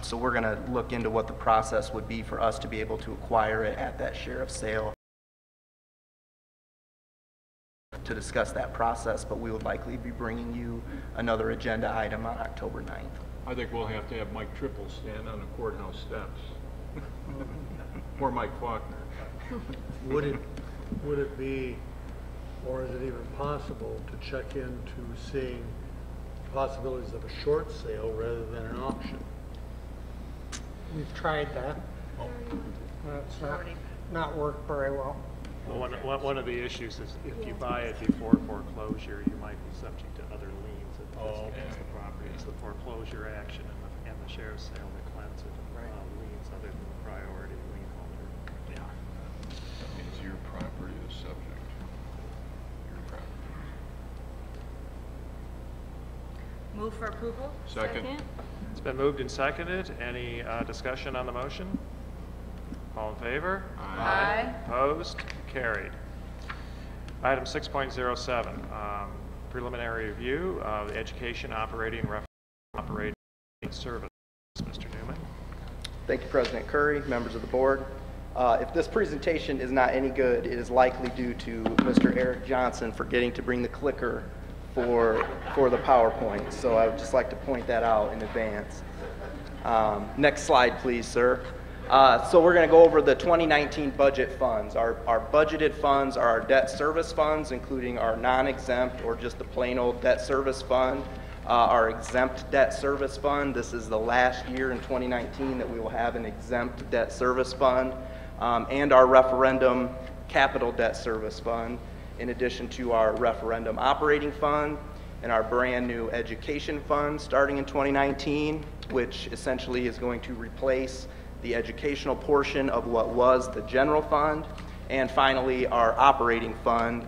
So we're going to look into what the process would be for us to be able to acquire it at that sheriff's sale to discuss that process, but we would likely be bringing you another agenda item on October 9th. I think we'll have to have Mike Triple stand on the courthouse steps. Or Mike Faulkner. Would it be, or is it even possible to check into seeing possibilities of a short sale rather than an auction? We've tried that. It's not worked very well. Well, one of the issues is if you buy it before foreclosure, you might be subject to other liens against the property. It's the foreclosure action and the sheriff's sale that cleanse it of liens other than the priority lien holder. Yeah. That means your property is subject. Your property. Move for approval? Second. It's been moved and seconded. Any discussion on the motion? All in favor? Aye. Opposed? Carried. Item 6.07, preliminary review of the education operating service. Mr. Newman. Thank you, President Curry, members of the board. If this presentation is not any good, it is likely due to Mr. Eric Johnson forgetting to bring the clicker for the PowerPoint. So I would just like to point that out in advance. Next slide, please, sir. So we're going to go over the 2019 budget funds. Our budgeted funds are our debt service funds, including our non-exempt or just the plain old debt service fund, our exempt debt service fund. This is the last year in 2019 that we will have an exempt debt service fund, and our referendum capital debt service fund, in addition to our referendum operating fund and our brand new education fund starting in 2019, which essentially is going to replace the educational portion of what was the general fund, and finally our operating fund,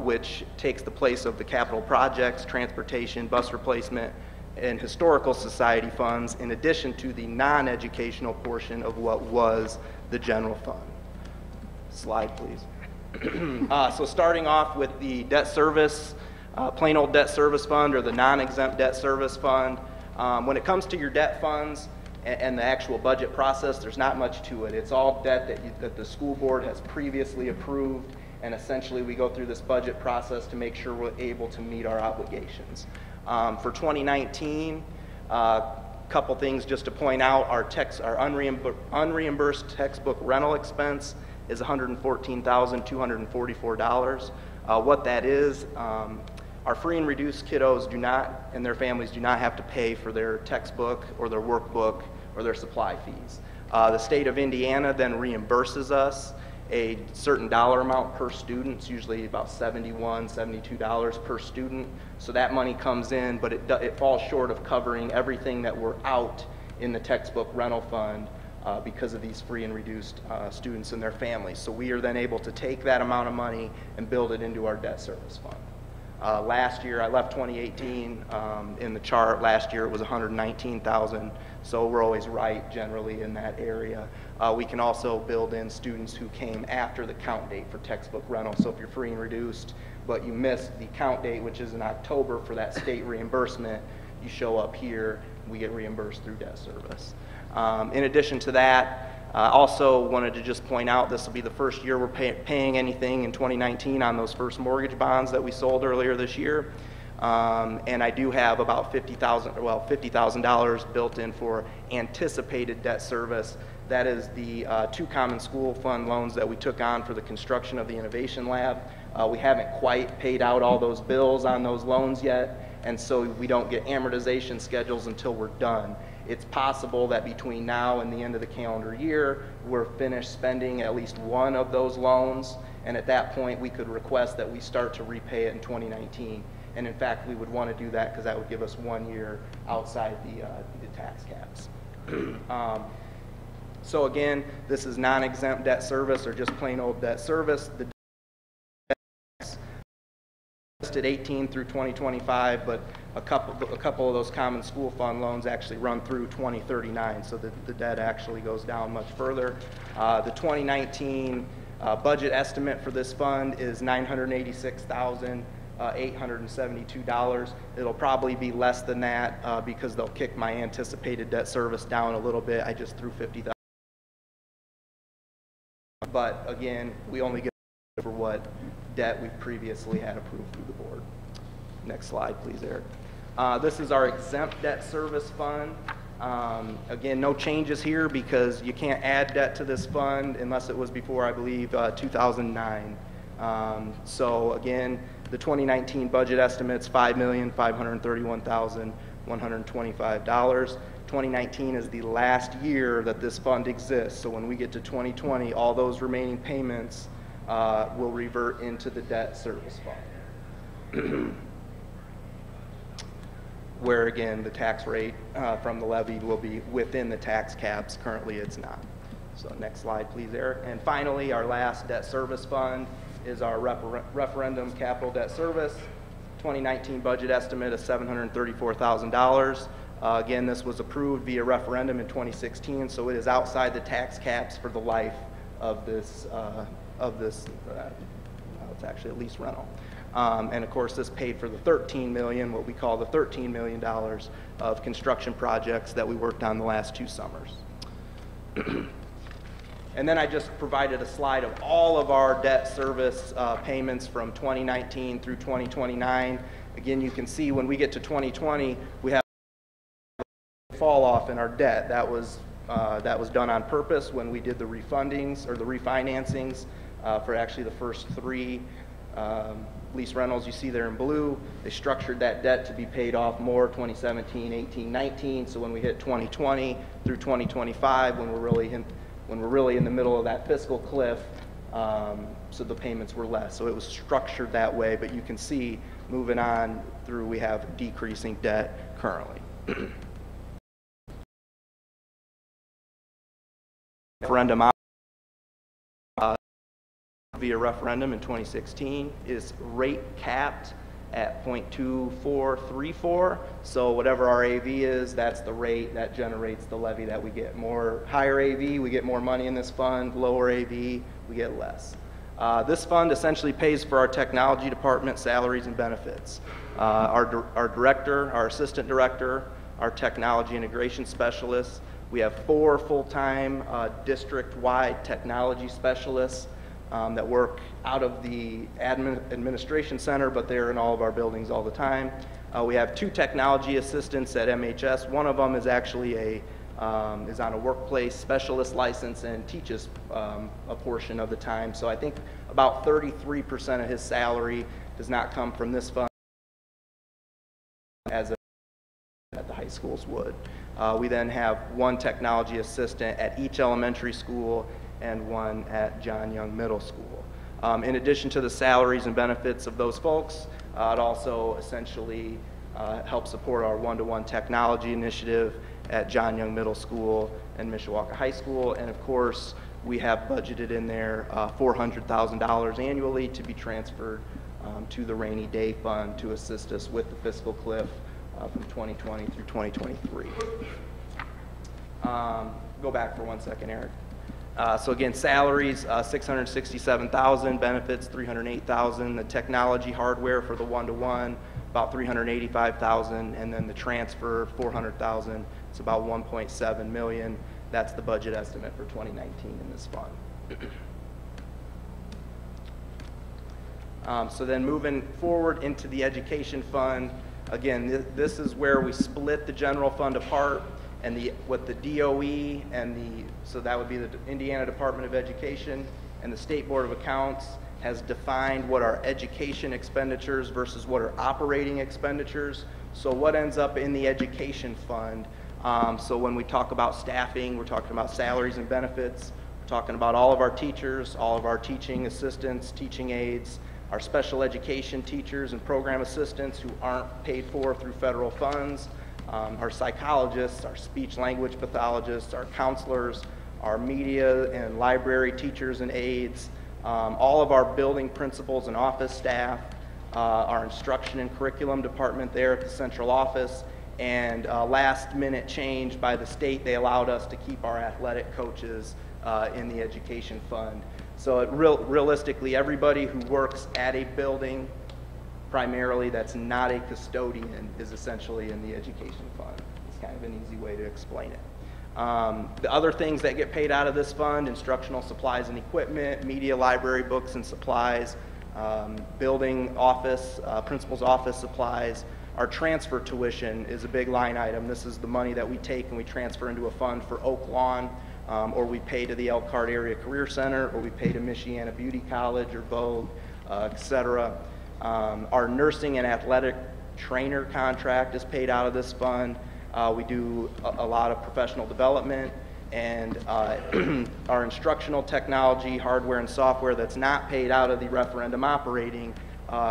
which takes the place of the capital projects, transportation, bus replacement, and historical society funds, in addition to the non-educational portion of what was the general fund. Slide, please. So starting off with the debt service, plain old debt service fund or the non-exempt debt service fund. When it comes to your debt funds, and the actual budget process, there's not much to it. It's all debt that the school board has previously approved, and essentially we go through this budget process to make sure we're able to meet our obligations. For 2019, couple things just to point out, our unreimbursed textbook rental expense is $114,244. What that is, our free and reduced kiddos do not, and their families do not have to pay for their textbook or their workbook or their supply fees. The state of Indiana then reimburses us a certain dollar amount per student. It's usually about $71, $72 per student. So that money comes in, but it falls short of covering everything that we're out in the textbook rental fund because of these free and reduced students and their families. So we are then able to take that amount of money and build it into our debt service fund. Last year, I left 2018 in the chart. Last year it was $119,000, so we're always right generally in that area. We can also build in students who came after the count date for textbook rental. So if you're free and reduced, but you missed the count date, which is in October for that state reimbursement, you show up here, we get reimbursed through debt service. In addition to that, also wanted to just point out this will be the first year we're paying anything in 2019 on those first mortgage bonds that we sold earlier this year. And I do have about $50,000 built in for anticipated debt service. That is the 2 common school fund loans that we took on for the construction of the innovation lab. We haven't quite paid out all those bills on those loans yet, and so we don't get amortization schedules until we're done. It's possible that between now and the end of the calendar year, we're finished spending at least one of those loans, and at that point we could request that we start to repay it in 2019. And in fact, we would want to do that because that would give us 1 year outside the tax caps. So again, this is non-exempt debt service or just plain old debt service. The listed 18 through 2025, but a couple of those common school fund loans actually run through 2039, so the debt actually goes down much further. The 2019 budget estimate for this fund is $986,872. It'll probably be less than that because they'll kick my anticipated debt service down a little bit. I just threw $50,000. But again, we only get for what debt we've previously had approved through the board. Next slide, please, Eric. This is our exempt debt service fund. Again, no changes here because you can't add debt to this fund unless it was before, I believe, 2009. So again, the 2019 budget estimate's $5,531,125. 2019 is the last year that this fund exists. So when we get to 2020, all those remaining payments will revert into the debt service fund. Where again, the tax rate from the levy will be within the tax caps. Currently it's not. So next slide, please, Eric. And finally, our last debt service fund is our referendum capital debt service. 2019 budget estimate of $734,000. Again, this was approved via referendum in 2016, so it is outside the tax caps for the life of this, it's actually a lease rental. And of course, this paid for the $13 million, what we call the $13 million of construction projects that we worked on the last 2 summers. And then I just provided a slide of all of our debt service payments from 2019 through 2029. Again, you can see when we get to 2020, we have fall off in our debt. That was done on purpose when we did the refundings or the refinancings for actually the first 3 lease rentals you see there in blue. They structured that debt to be paid off more 2017, 18, 19. So when we hit 2020 through 2025, when we're really in the middle of that fiscal cliff, so the payments were less. So it was structured that way, but you can see moving on through, we have decreasing debt currently. Referendum via referendum in 2016 is rate capped at 0.2434. So whatever our AV is, that's the rate that generates the levy that we get. More higher AV, we get more money in this fund. Lower AV, we get less. This fund essentially pays for our technology department salaries and benefits. Our director, our assistant director, our technology integration specialists. We have 4 full-time district-wide technology specialists that work out of the administration center, but they're in all of our buildings all the time. We have 2 technology assistants at MHS. One of them is actually is on a workplace specialist license and teaches a portion of the time. So I think about 33% of his salary does not come from this fund as at the high schools would. We then have 1 technology assistant at each elementary school and 1 at John Young Middle School. In addition to the salaries and benefits of those folks, it also essentially helps support our one-to-one technology initiative at John Young Middle School and Mishawaka High School. And of course, we have budgeted in there $400,000 annually to be transferred to the rainy day fund to assist us with the fiscal cliff from 2020 through 2023. Go back for 1 second, Eric. So again, salaries, $667,000, benefits, $308,000, the technology hardware for the one-to-one, about $385,000, and then the transfer, $400,000. It's about $1.7 million. That's the budget estimate for 2019 in this fund. So then moving forward into the education fund, again, this is where we split the general fund apart, and what the DOE and so that would be the Indiana Department of Education and the State Board of Accounts has defined what are education expenditures versus what are operating expenditures. So what ends up in the education fund, so when we talk about staffing, we're talking about salaries and benefits, we're talking about all of our teachers, all of our teaching assistants, teaching aides, our special education teachers and program assistants who aren't paid for through federal funds, our psychologists, our speech language pathologists, our counselors, our media and library teachers and aides, all of our building principals and office staff, our instruction and curriculum department there at the central office, and last minute change by the state, they allowed us to keep our athletic coaches in the education fund. So realistically, everybody who works at a building, primarily that's not a custodian, is essentially in the education fund. It's kind of an easy way to explain it. The other things that get paid out of this fund, instructional supplies and equipment, media, library, books and supplies, building office, principal's office supplies. Our transfer tuition is a big line item. This is the money that we take and we transfer into a fund for Oak Lawn, or we pay to the Elkhart Area Career Center, or we pay to Michiana Beauty College or Vogue, etc. Our nursing and athletic trainer contract is paid out of this fund. We do a lot of professional development, and our instructional technology, hardware and software that's not paid out of the referendum operating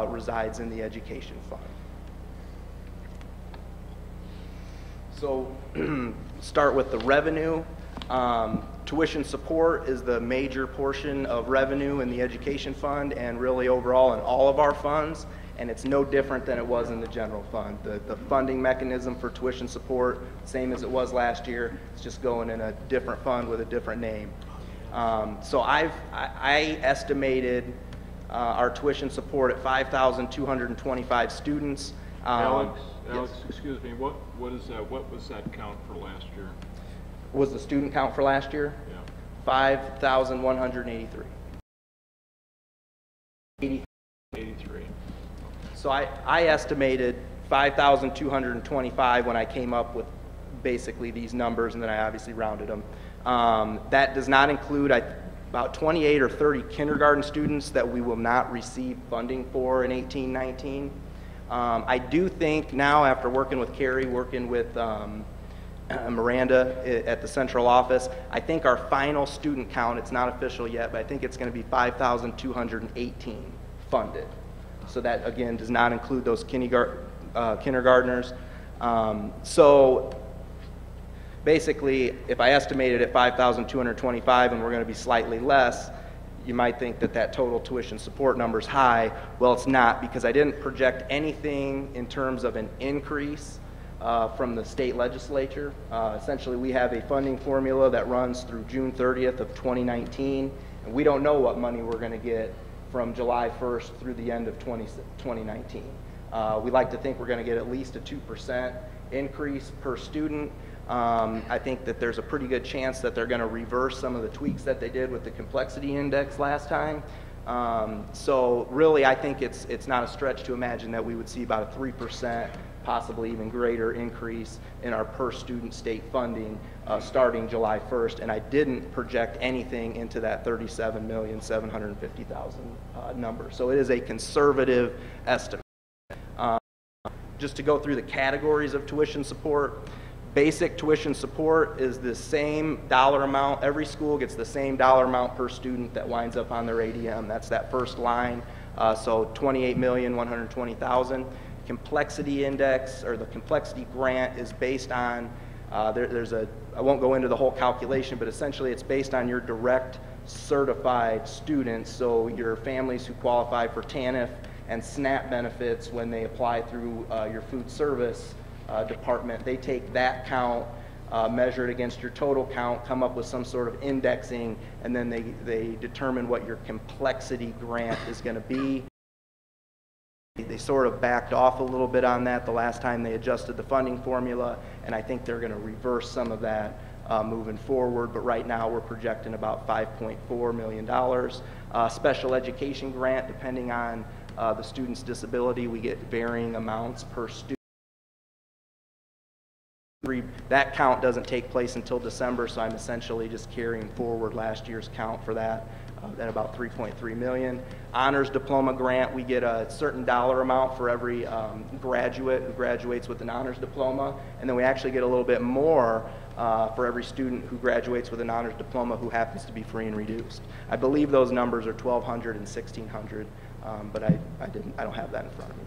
resides in the education fund. So start with the revenue. Tuition support is the major portion of revenue in the education fund and really overall in all of our funds, and it's no different than it was in the general fund. The funding mechanism for tuition support, same as it was last year, it's just going in a different fund with a different name. So I estimated our tuition support at 5,225 students. Alex, yes. excuse me, what is that? What was that count for last year? Was the student count for last year? Yeah. 5,183. 83. So I estimated 5,225 when I came up with basically these numbers, and then I obviously rounded them. That does not include about 28 or 30 kindergarten students that we will not receive funding for in 18-19. I do think now, after working with Carrie, working with Miranda at the central office, I think our final student count, it's not official yet, but I think it's going to be 5,218 funded. So that, again, does not include those kindergartners. So basically, if I estimated at 5,225 and we're going to be slightly less, you might think that that total tuition support number is high. Well, it's not, because I didn't project anything in terms of an increase from the state legislature. Essentially, we have a funding formula that runs through June 30th of 2019, and we don't know what money we're going to get from July 1st through the end of 2019. We like to think we're going to get at least a 2% increase per student. I think that there's a pretty good chance that they're going to reverse some of the tweaks that they did with the complexity index last time. So really, I think it's not a stretch to imagine that we would see about a 3%, possibly even greater increase in our per student state funding starting July 1st, and I didn't project anything into that $37,750,000 number. So it is a conservative estimate. Just to go through the categories of tuition support, basic tuition support is the same dollar amount. Every school gets the same dollar amount per student that winds up on their ADM. That's that first line, so $28,120,000. Complexity index, or the complexity grant, is based on, I won't go into the whole calculation, but essentially it's based on your direct certified students, so your families who qualify for TANF and SNAP benefits when they apply through your food service department, they take that count measure it against your total count, come up with some sort of indexing, and then they determine what your complexity grant is going to be. They sort of backed off a little bit on that the last time they adjusted the funding formula, and I think they're going to reverse some of that moving forward, but right now we're projecting about $5.4 million. Special education grant, depending on the student's disability, we get varying amounts per student. That count doesn't take place until December, so I'm essentially just carrying forward last year's count for that at about $3.3 million. Honors diploma grant, we get a certain dollar amount for every graduate who graduates with an honors diploma, and then we actually get a little bit more for every student who graduates with an honors diploma who happens to be free and reduced. I believe those numbers are $1,200 and $1,600, but I don't have that in front of me.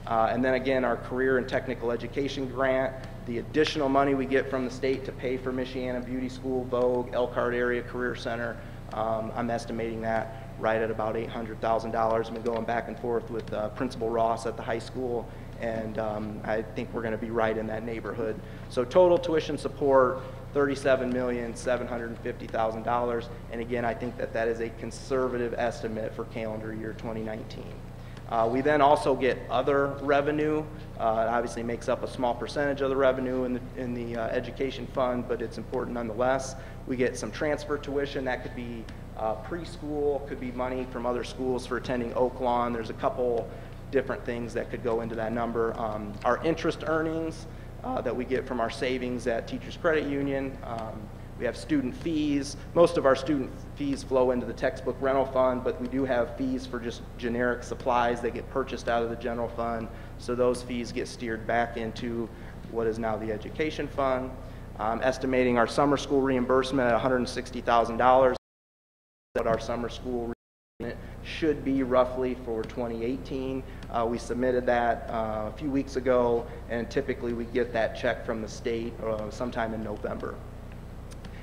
And then again, our career and technical education grant, the additional money we get from the state to pay for Michiana Beauty School, Vogue, Elkhart Area Career Center, I'm estimating that right at about $800,000. I've been going back and forth with Principal Ross at the high school, and I think we're going to be right in that neighborhood. So total tuition support, $37,750,000, and again, I think that is a conservative estimate for calendar year 2019. We then also get other revenue. It obviously makes up a small percentage of the revenue in the education fund, but it's important nonetheless. We get some transfer tuition. That could be preschool, could be money from other schools for attending Oak Lawn. There's a couple different things that could go into that number. Our interest earnings that we get from our savings at Teachers Credit Union. We have student fees. Most of our student fees flow into the textbook rental fund, but we do have fees for just generic supplies that get purchased out of the general fund. So those fees get steered back into what is now the education fund. Estimating our summer school reimbursement at $160,000. What our summer school reimbursement should be roughly for 2018. We submitted that a few weeks ago, and typically we get that check from the state sometime in November.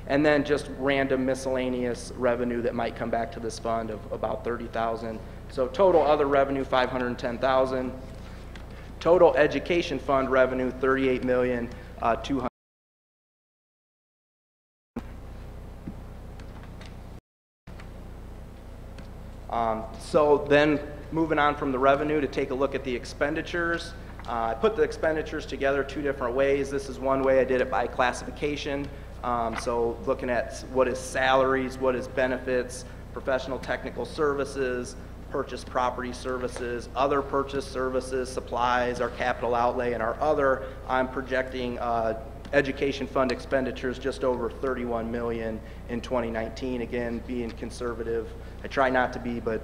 And then just random miscellaneous revenue that might come back to this fund of about $30,000. So total other revenue, $510,000. Total education fund revenue, $38,200,000. So then moving on from the revenue to take a look at the expenditures. I put the expenditures together two different ways. This is one way. I did it by classification. So looking at what is salaries, what is benefits, professional technical services, purchase property services, other purchase services, supplies, our capital outlay, and our other, I'm projecting education fund expenditures just over $31 million in 2019. Again, being conservative. I try not to be, but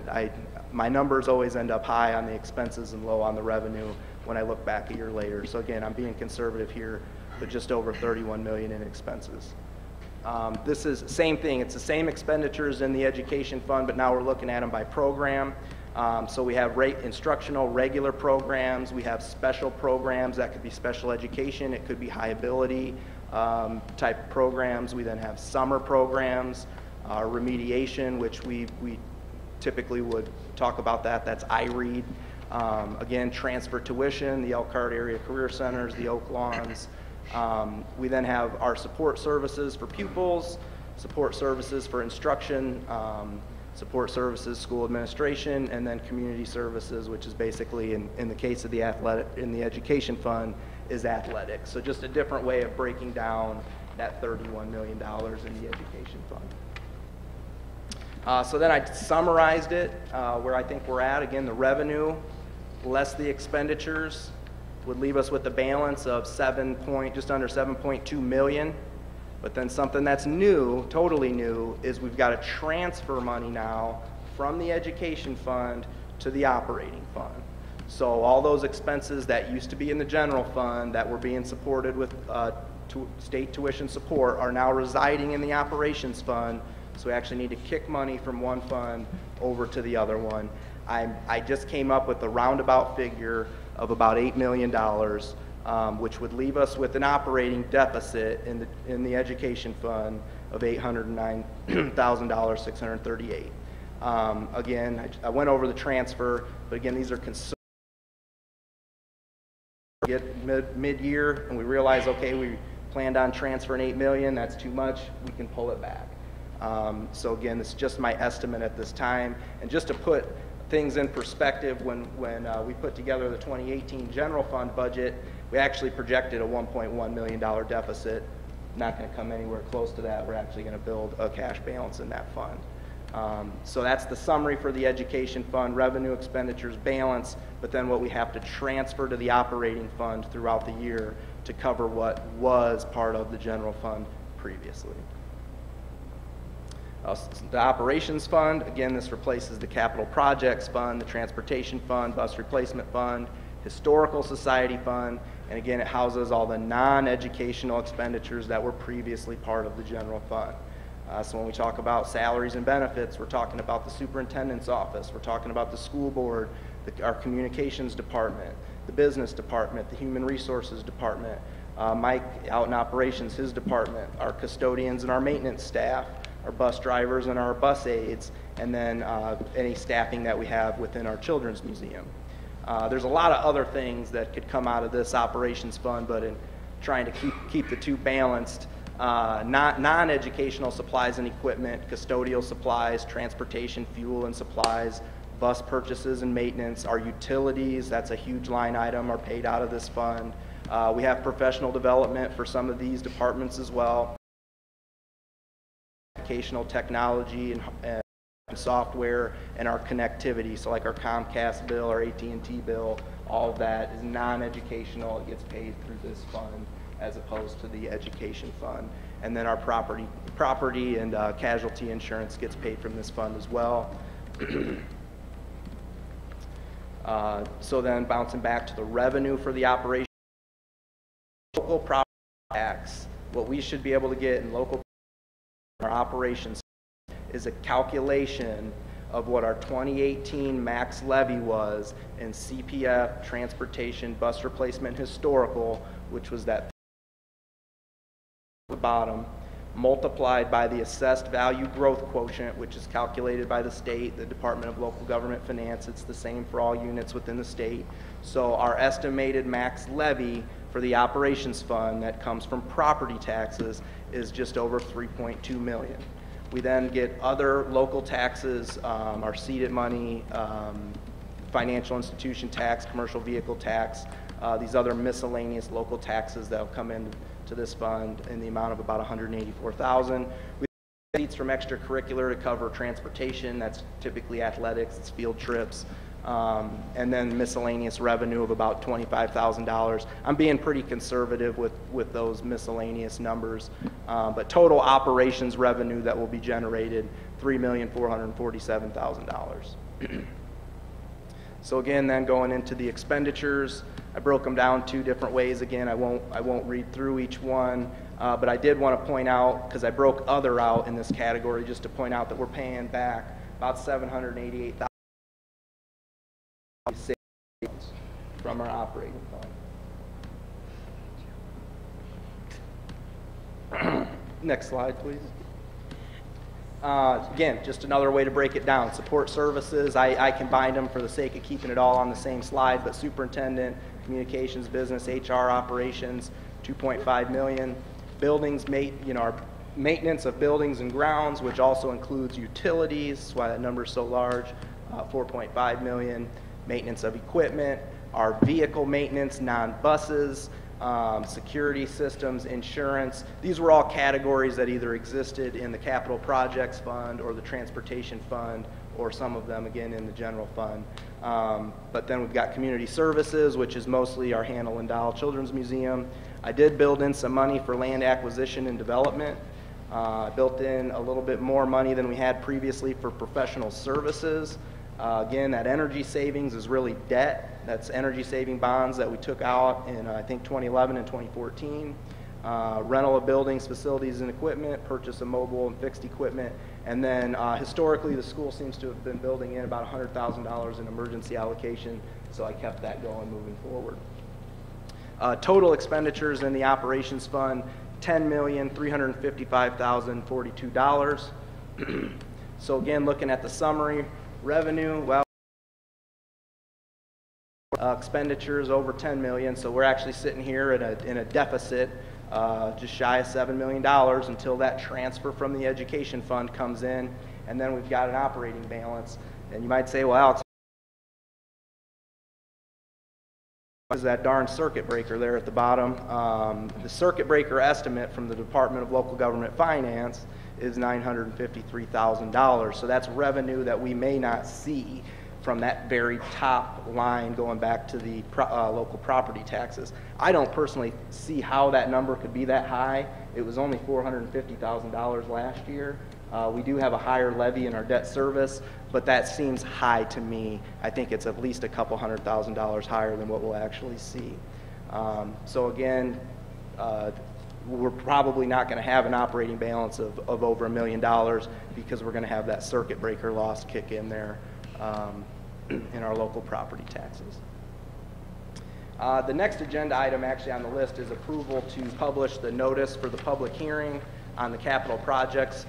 my numbers always end up high on the expenses and low on the revenue when I look back a year later. So again, I'm being conservative here, but just over $31 million in expenses. This is same thing. It's the same expenditures in the education fund, but now we're looking at them by program. So we have instructional regular programs. We have special programs. That could be special education. It could be high ability type programs. We then have summer programs, remediation, which we typically would talk about that. That's IREAD. Again, transfer tuition, the Elkhart Area Career Centers, the Oak Lawns. We then have our support services for pupils, support services for instruction, support services, school administration, and then community services, which is basically, in the case of the education fund, is athletics. So just a different way of breaking down that $31 million in the education fund. So then I summarized it, where I think we're at. Again, the revenue less the expenditures would leave us with a balance of just under $7.2 million. But then something that's new, totally new, is we've got to transfer money now from the education fund to the operating fund. So all those expenses that used to be in the general fund that were being supported with state tuition support are now residing in the operations fund. So we actually need to kick money from one fund over to the other one. I just came up with a roundabout figure of about $8 million, which would leave us with an operating deficit in the education fund of $809,638. Again, I went over the transfer, but again, these are get mid-year, and we realize, okay, we planned on transferring $8 million. That's too much. We can pull it back. So again, this is just my estimate at this time. And just to put things in perspective, when we put together the 2018 general fund budget, we actually projected a $1.1 million deficit. Not going to come anywhere close to that. We're actually going to build a cash balance in that fund. So that's the summary for the education fund, revenue, expenditures, balance, but then what we have to transfer to the operating fund throughout the year to cover what was part of the general fund previously. The operations fund, again, this replaces the capital projects fund, the transportation fund, bus replacement fund, historical society fund, and again, it houses all the non-educational expenditures that were previously part of the general fund. So when we talk about salaries and benefits, we're talking about the superintendent's office, we're talking about the school board, our communications department, the business department, the human resources department, Mike out in operations, his department, our custodians and our maintenance staff, our bus drivers and our bus aides, and then any staffing that we have within our children's museum. There's a lot of other things that could come out of this operations fund, but in trying to keep the two balanced, non-educational supplies and equipment, custodial supplies, transportation, fuel and supplies, bus purchases and maintenance, our utilities, that's a huge line item, are paid out of this fund. We have professional development for some of these departments as well. Educational technology and software and our connectivity, so like our Comcast bill, our AT&T bill, all of that is non-educational. It gets paid through this fund as opposed to the education fund. And then our property and casualty insurance gets paid from this fund as well. So then bouncing back to the revenue for the operation, local property tax, what we should be able to get in local our operations is a calculation of what our 2018 max levy was in CPF, transportation, bus replacement, historical, which was that the bottom, multiplied by the assessed value growth quotient, which is calculated by the state, the Department of Local Government Finance. It's the same for all units within the state. So our estimated max levy for the operations fund that comes from property taxes is just over $3.2 million. We then get other local taxes, our seeded money, financial institution tax, commercial vehicle tax, these other miscellaneous local taxes that will come into this fund in the amount of about $184,000. We get seats from extracurricular to cover transportation, that's typically athletics, it's field trips, and then miscellaneous revenue of about $25,000. I'm being pretty conservative with those miscellaneous numbers, but total operations revenue that will be generated, $3,447,000. So again, then going into the expenditures, I broke them down two different ways. Again, I won't read through each one, but I did want to point out, because I broke other out in this category, just to point out that we're paying back about $788,000 from our operating fund. Next slide, please. Again, just another way to break it down. Support services, I combined them for the sake of keeping it all on the same slide, but superintendent, communications, business, HR, operations, $2.5 million. Buildings, our maintenance of buildings and grounds, which also includes utilities, that's why that number is so large, $4.5 million. Maintenance of equipment, our vehicle maintenance, non-buses, security systems, insurance. These were all categories that either existed in the capital projects fund or the transportation fund, or some of them again in the general fund. But then we've got community services, which is mostly our Hannah Lindahl Children's Museum. I did build in some money for land acquisition and development. I built in a little bit more money than we had previously for professional services. Again, that energy savings is really debt. That's energy saving bonds that we took out in, I think, 2011 and 2014. Rental of buildings, facilities, and equipment, purchase of mobile and fixed equipment, and then historically the school seems to have been building in about $100,000 in emergency allocation, so I kept that going moving forward. Total expenditures in the operations fund, $10,355,042. So again, looking at the summary, revenue, well, expenditures over $10 million, so we're actually sitting here in a deficit just shy of $7 million until that transfer from the education fund comes in, and then we've got an operating balance. And you might say, well, it's is that darn circuit breaker there at the bottom. The circuit breaker estimate from the Department of Local Government Finance is $953,000. So that's revenue that we may not see from that very top line going back to the local property taxes. I don't personally see how that number could be that high. It was only $450,000 last year. We do have a higher levy in our debt service, but that seems high to me. I think it's at least a couple $100,000 higher than what we'll actually see. So again, we're probably not going to have an operating balance of over $1 million because we're going to have that circuit breaker loss kick in there in our local property taxes. The next agenda item actually on the list is approval to publish the notice for the public hearing on the capital projects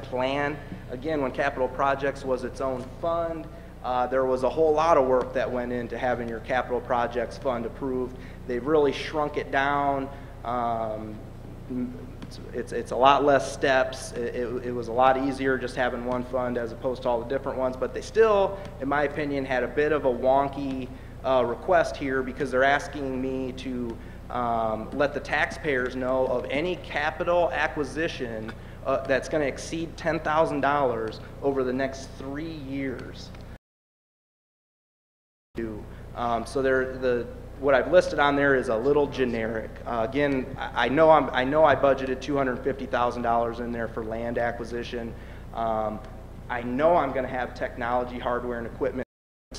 plan. Again, when capital projects was its own fund, there was a whole lot of work that went into having your capital projects fund approved. They've really shrunk it down. It's a lot less steps. It was a lot easier just having one fund as opposed to all the different ones, but they still, in my opinion, had a bit of a wonky request here because they're asking me to let the taxpayers know of any capital acquisition that's going to exceed $10,000 over the next 3 years. So what I've listed on there is a little generic. Again, I know I budgeted $250,000 in there for land acquisition. I know I'm going to have technology, hardware, and equipment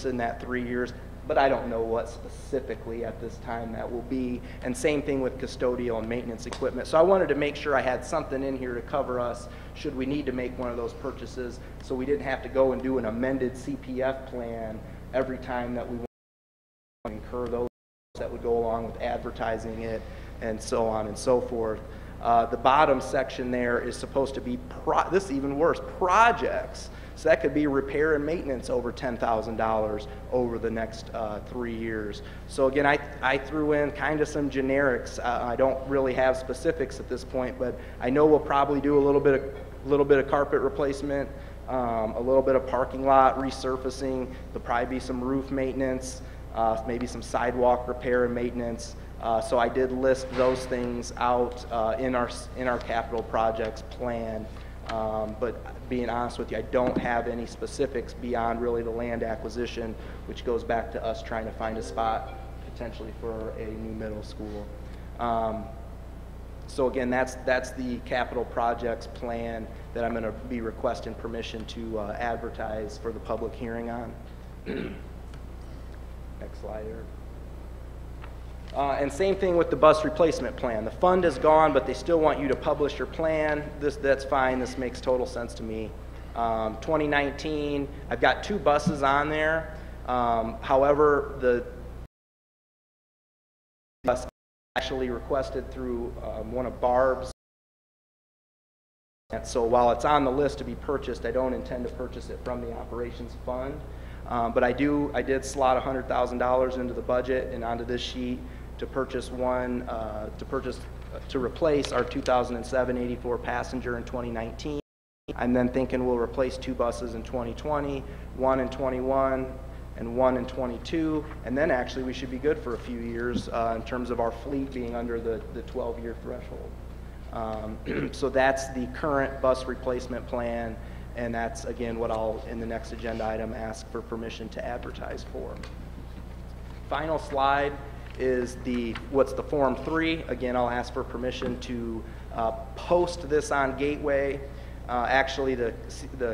in that 3 years, but I don't know what specifically at this time that will be. And same thing with custodial and maintenance equipment. So I wanted to make sure I had something in here to cover us should we need to make one of those purchases, so we didn't have to go and do an amended CPF plan every time that we want to incur those that would go along with advertising it and so on and so forth. The bottom section there is supposed to be, this is even worse, projects. So that could be repair and maintenance over $10,000 over the next 3 years. So again, I threw in kind of some generics. I don't really have specifics at this point, but I know we'll probably do a little bit of carpet replacement, a little bit of parking lot resurfacing. There'll probably be some roof maintenance, maybe some sidewalk repair and maintenance. So I did list those things out in our capital projects plan. But being honest with you, I don't have any specifics beyond really the land acquisition, which goes back to us trying to find a spot potentially for a new middle school. So again, that's the capital projects plan that I'm going to be requesting permission to advertise for the public hearing on. Next slide here. And same thing with the bus replacement plan. The fund is gone, but they still want you to publish your plan. That's fine. This makes total sense to me. 2019, I've got 2 buses on there. However, the bus actually requested through one of Barb's. And so while it's on the list to be purchased, I don't intend to purchase it from the operations fund. But I did slot $100,000 into the budget and onto this sheet to purchase to replace our 2007 84 passenger in 2019. I'm then thinking we'll replace 2 buses in 2020, 1 in 21, and 1 in 22, and then actually we should be good for a few years in terms of our fleet being under the 12-year threshold. So that's the current bus replacement plan. And that's, again, what I'll, in the next agenda item, ask for permission to advertise for. Final slide is what's the Form 3. Again, I'll ask for permission to post this on Gateway. Actually, the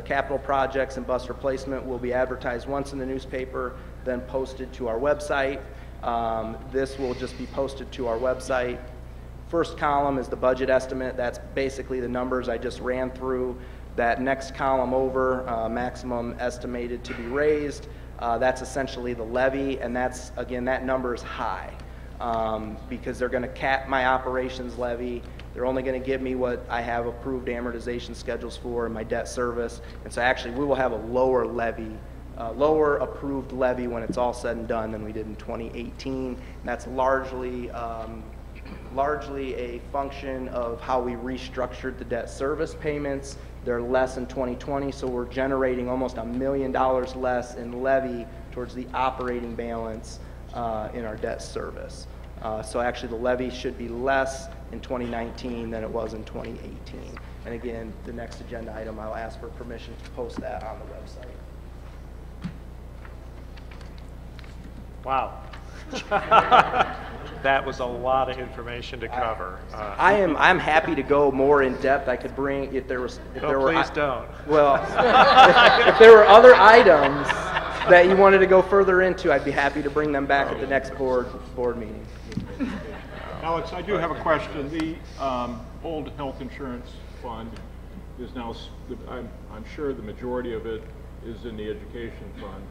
capital projects and bus replacement will be advertised once in the newspaper, then posted to our website. This will just be posted to our website. First column is the budget estimate. That's basically the numbers I just ran through. That next column over, maximum estimated to be raised, that's essentially the levy, and that's, again, that number is high because they're going to cap my operations levy. They're only going to give me what I have approved amortization schedules for in my debt service, and so actually we will have a lower levy, lower approved levy when it's all said and done than we did in 2018. And that's largely largely a function of how we restructured the debt service payments. They're less in 2020, so we're generating almost $1 million less in levy towards the operating balance in our debt service. So actually the levy should be less in 2019 than it was in 2018. And again, the next agenda item, I'll ask for permission to post that on the website. Wow. That was a lot of information to cover. I'm happy to go more in depth. I could bring if there was Please don't. Well, if there were other items that you wanted to go further into, I'd be happy to bring them back at the next board meeting. Alex, I do have a question. The old health insurance fund is now, I'm sure the majority of it is in the education fund.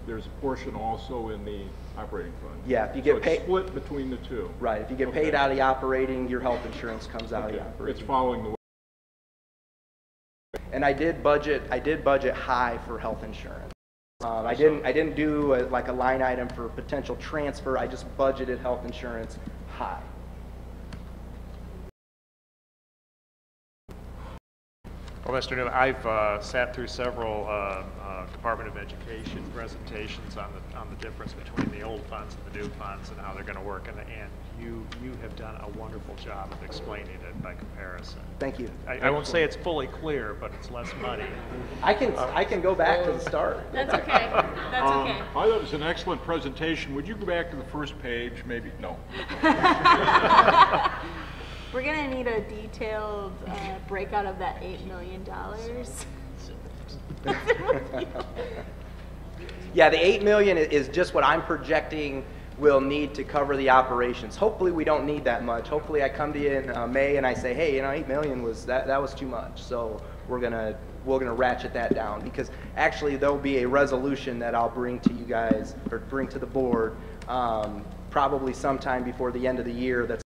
There's a portion also in the operating fund. Yeah, if you get paid, it's split between the two. Right. If you get paid out of the operating, your health insurance comes out of the operating. It's following the. And I did budget high for health insurance. I didn't do like a line item for potential transfer. I just budgeted health insurance high. Well, Mr. Newman, I've sat through several Department of Education presentations on the difference between the old funds and the new funds and how they're going to work, and you have done a wonderful job of explaining it by comparison. Thank you. I won't say it's fully clear, but it's less muddy. I can go back to the start. That's okay. That's okay. I thought it was an excellent presentation. Would you go back to the first page? Maybe no. We're going to need a detailed breakout of that $8 million. Yeah, the $8 million is just what I'm projecting we'll need to cover the operations. Hopefully we don't need that much. Hopefully I come to you in May and I say, hey, 8 million was that was too much. So we're gonna ratchet that down, because actually there'll be a resolution that I'll bring to you guys, or bring to the board, probably sometime before the end of the year. That's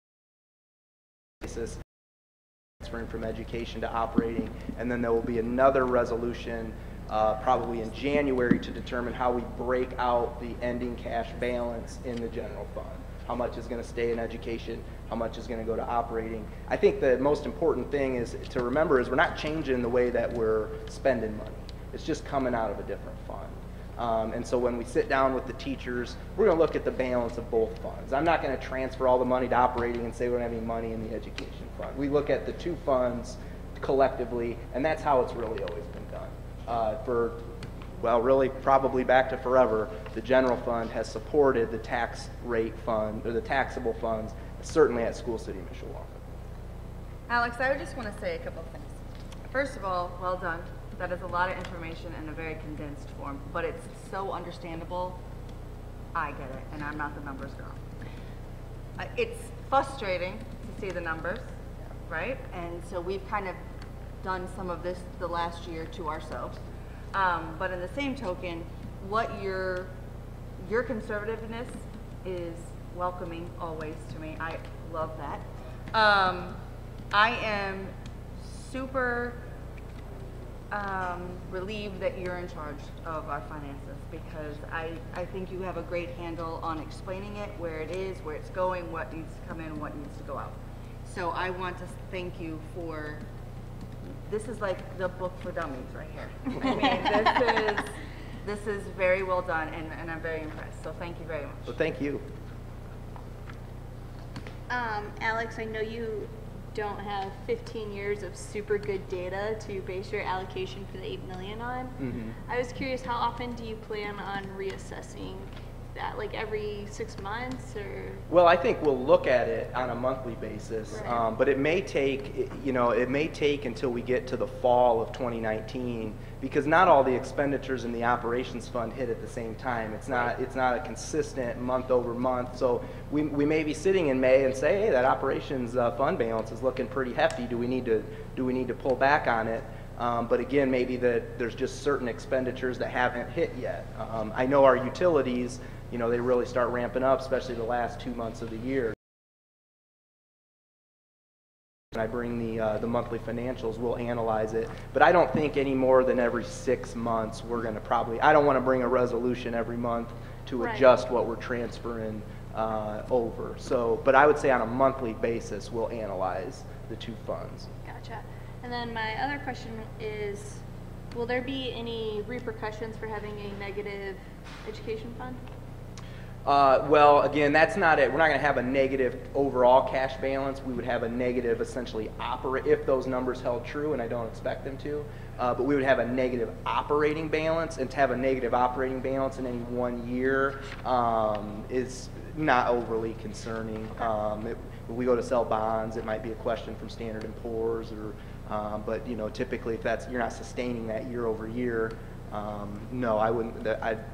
transferring from education to operating, and then there will be another resolution probably in January to determine how we break out the ending cash balance in the general fund. How much is going to stay in education, how much is going to go to operating. I think the most important thing is to remember is we're not changing the way that we're spending money. It's just coming out of a different fund. And so when we sit down with the teachers, we're going to look at the balance of both funds. I'm not going to transfer all the money to operating and say we don't have any money in the education fund. We look at the two funds collectively, and that's how it's really always been done. Well, really probably back to forever, the general fund has supported the tax rate fund, or the taxable funds, certainly at School City, Mishawaka. Alex, I would just want to say a couple of things. First of all, well done. That is a lot of information in a very condensed form, but it's so understandable. I get it, and I'm not the numbers girl. It's frustrating to see the numbers, right? And so we've kind of done some of this the last year to ourselves. But in the same token, what your conservativeness is welcoming always to me. I love that. I am super relieved that you're in charge of our finances, because I think you have a great handle on explaining it, where it is, where it's going, what needs to come in, what needs to go out. So I want to thank you for, this is like the book for dummies right here. I mean, this is very well done, and I'm very impressed. So thank you very much. Well, thank you. Alex, I know you don't have 15 years of super good data to base your allocation for the $8 million on. Mm-hmm. I was curious, how often do you plan on reassessing that, like every 6 months, or? Well, I think we'll look at it on a monthly basis, right. But it may take, it may take until we get to the fall of 2019, because not all the expenditures in the operations fund hit at the same time. It's not a consistent month over month. So we may be sitting in May and say, hey, that operations fund balance is looking pretty hefty. Do we need to pull back on it? But again, maybe there's just certain expenditures that haven't hit yet. I know our utilities, they really start ramping up, especially the last 2 months of the year. And I bring the monthly financials, we'll analyze it. But I don't think any more than every 6 months we're going to I don't want to bring a resolution every month to right. adjust what we're transferring over. So, but I would say on a monthly basis, we'll analyze the two funds. Gotcha. And then my other question is, will there be any repercussions for having a negative education fund? Well, again, that's not it. We're not going to have a negative overall cash balance. We would have a negative, essentially, if those numbers held true, and I don't expect them to. But we would have a negative operating balance, and to have a negative operating balance in any 1 year is not overly concerning. If we go to sell bonds, it might be a question from Standard & Poor's, or, but you know, typically if you're not sustaining that year over year, no, I wouldn't.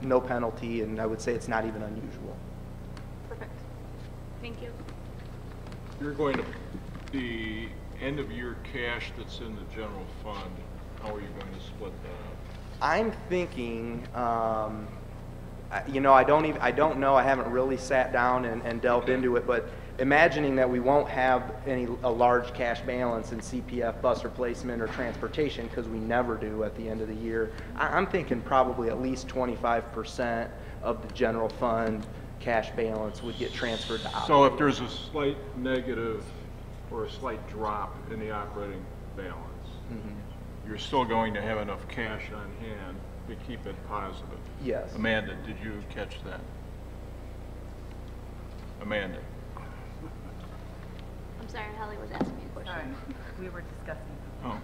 No penalty, and I would say it's not even unusual. Perfect. Thank you. You're going to the end of year cash that's in the general fund. How are you going to split that up? I'm thinking, you know, I don't know. I haven't really sat down and delved into it, but imagining that we won't have a large cash balance in CPF, bus replacement, or transportation, because we never do at the end of the year, I'm thinking probably at least 25% of the general fund cash balance would get transferred to operating. So if there's a slight negative or a slight drop in the operating balance, you're still going to have enough cash on hand to keep it positive. Yes. Amanda, did you catch that? Amanda. I'm sorry, Holly was asking me a question. Sorry, we were discussing. Oh.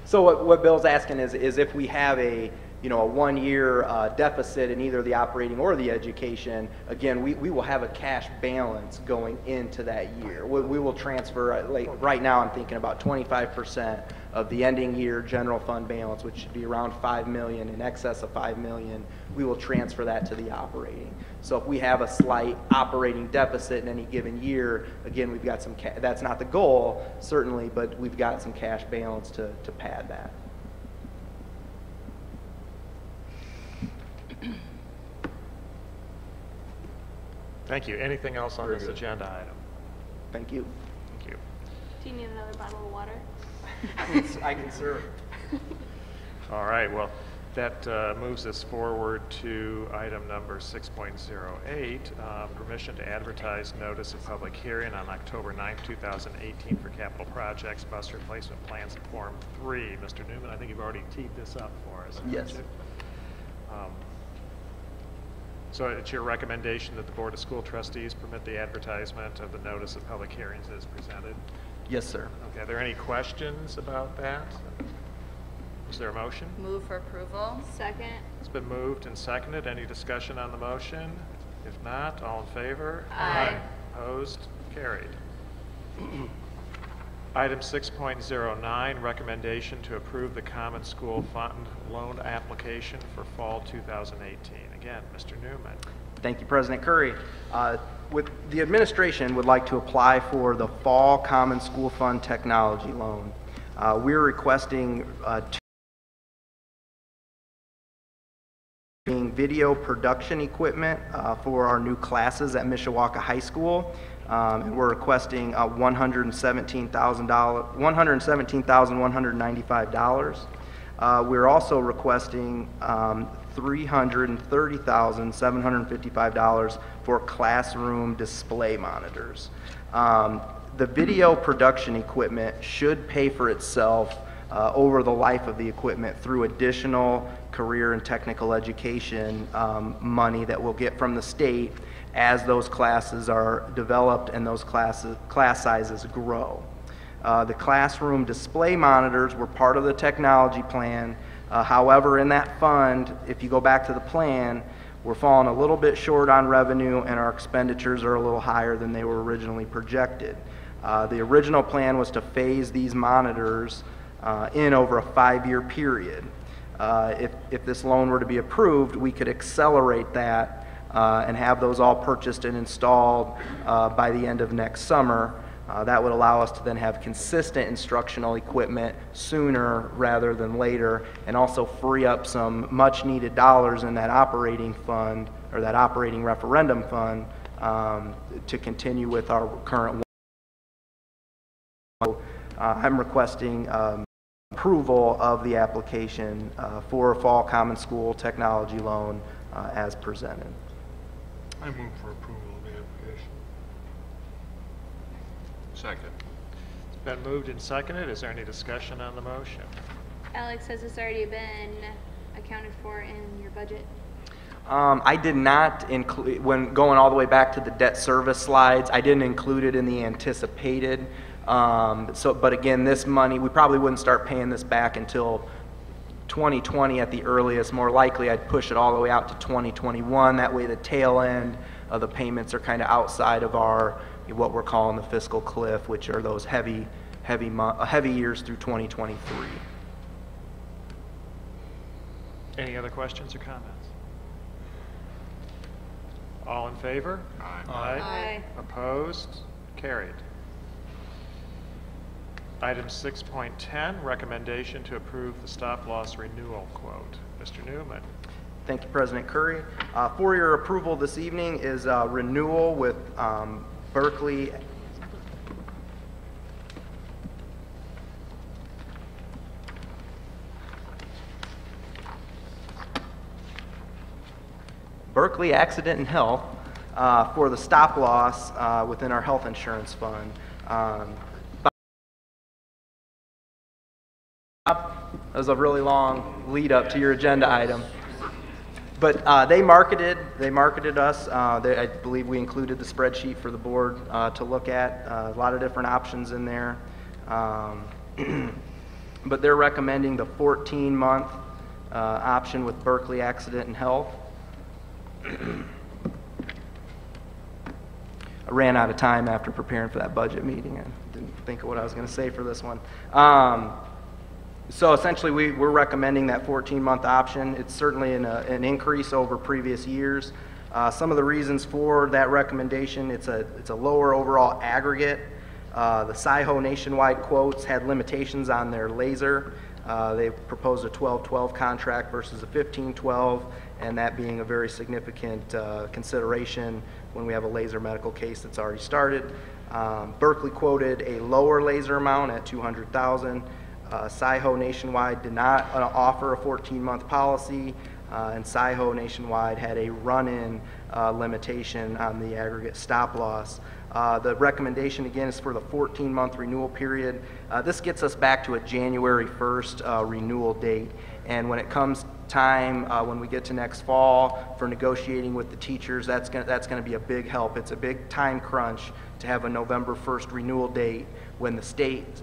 So what Bill's asking is if we have a 1 year deficit in either the operating or the education, again, we will have a cash balance going into that year. We will transfer, like right now I'm thinking about 25% of the ending year general fund balance, which should be around $5 million, in excess of $5 million, we will transfer that to the operating. So if we have a slight operating deficit in any given year, again, we've got some that's not the goal, certainly, but we've got some cash balance to pad that. Thank you. Anything else on this agenda item? Thank you. Thank you. Do you need another bottle of water? I can serve. All right. Well, that moves us forward to item number 6.08, permission to advertise notice of public hearing on October 9th, 2018 for capital projects, bus replacement plans, Form 3. Mr. Newman, I think you've already teed this up for us. Yes. So it's your recommendation that the Board of School Trustees permit the advertisement of the notice of public hearings as presented? Yes, sir. Okay, are there any questions about that? Is there a motion? Move for approval. Second. It's been moved and seconded. Any discussion on the motion? If not, all in favor? Aye. Opposed? Carried. Item 6.09, recommendation to approve the Common School Fund loan application for fall 2018. Again, Mr. Newman. Thank you, President Curry. The administration would like to apply for the Fall Common School Fund Technology Loan. We're requesting video production equipment for our new classes at Mishawaka High School. And we're requesting $117,195. We're also requesting $330,755 for classroom display monitors. The video production equipment should pay for itself over the life of the equipment through additional career and technical education money that we'll get from the state as those classes are developed and those class sizes grow. The classroom display monitors were part of the technology plan. However, in that fund, if you go back to the plan, we're falling a little bit short on revenue and our expenditures are a little higher than they were originally projected. The original plan was to phase these monitors in over a 5-year period. If this loan were to be approved, we could accelerate that and have those all purchased and installed by the end of next summer. That would allow us to then have consistent instructional equipment sooner rather than later, and also free up some much needed dollars in that operating fund, or that operating referendum fund, to continue with our current. I'm requesting approval of the application for a Fall Common School Technology Loan as presented. I move for approval of the application. Second. It's been moved and seconded. Is there any discussion on the motion? Alex, has this already been accounted for in your budget? I did not include, when going all the way back to the debt service slides, I didn't include it in the anticipated. But again, this money, we probably wouldn't start paying this back until 2020 at the earliest. More likely, I'd push it all the way out to 2021. That way, the tail end of the payments are kind of outside of our, what we're calling the fiscal cliff, which are those heavy years through 2023. Any other questions or comments? All in favor? Aye. Aye. Opposed? Carried. Item 6.10, recommendation to approve the stop-loss renewal quote. Mr. Newman. Thank you, President Curry. For your approval this evening is renewal with Berkeley. Berkeley Accident and Health for the stop loss within our health insurance fund. That was a really long lead up to your agenda item. But they marketed us. I believe we included the spreadsheet for the board to look at. A lot of different options in there. But they're recommending the 14-month option with Berkeley Accident and Health. I ran out of time after preparing for that budget meeting. I didn't think of what I was going to say for this one. So essentially, we're recommending that 14-month option. It's certainly an increase over previous years. Some of the reasons for that recommendation, it's a lower overall aggregate. The SIHO nationwide quotes had limitations on their laser. They proposed a 12-12 contract versus a 15-12, and that being a very significant consideration when we have a laser medical case that's already started. Berkeley quoted a lower laser amount at $200,000. SIHO nationwide did not offer a 14-month policy, and SIHO nationwide had a run-in limitation on the aggregate stop loss. The recommendation again is for the 14-month renewal period. This gets us back to a January 1st renewal date, and when it comes time when we get to next fall for negotiating with the teachers, that's going to be a big help. It's a big time crunch to have a November 1st renewal date when the state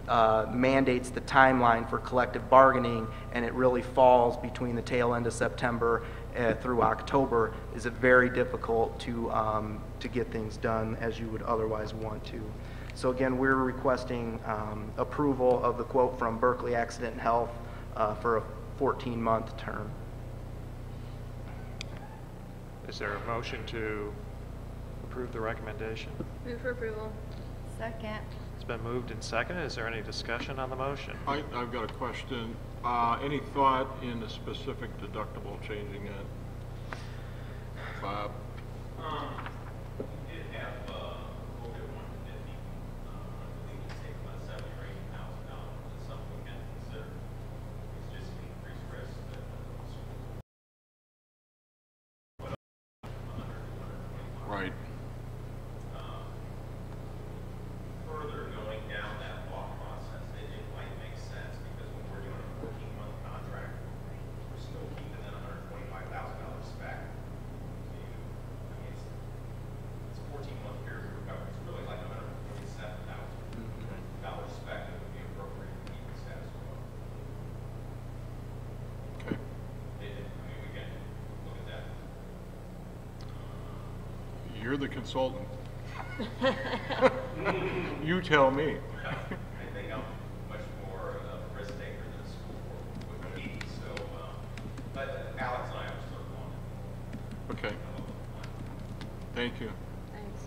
mandates the timeline for collective bargaining, and it really falls between the tail end of September through October. Is it very difficult to get things done as you would otherwise want to. So again, we're requesting approval of the quote from Berkeley Accident and Health for a 14-month term. Is there a motion to approve the recommendation? Move for approval. Second. It's been moved and seconded. Is there any discussion on the motion? I've got a question. Any thought in the specific deductible changing it? Bob? We did have COVID 150. I believe it's taken about $70,000 or $80,000. It's something we can consider. It's just an increased risk that Right. Further going down that thought process, it might make sense because when we're doing a 14-month contract, we're still keeping that $125,000 spec. It's a 14-month period of recovery. It's really like $147,000 spec that would be appropriate to keep the status quo. Okay. We can look at that. You're the consultant. You tell me. I think I'm much more of a risk taker than a school board would be. So, but Alex and I are still on it. Okay. Thank you. Thanks.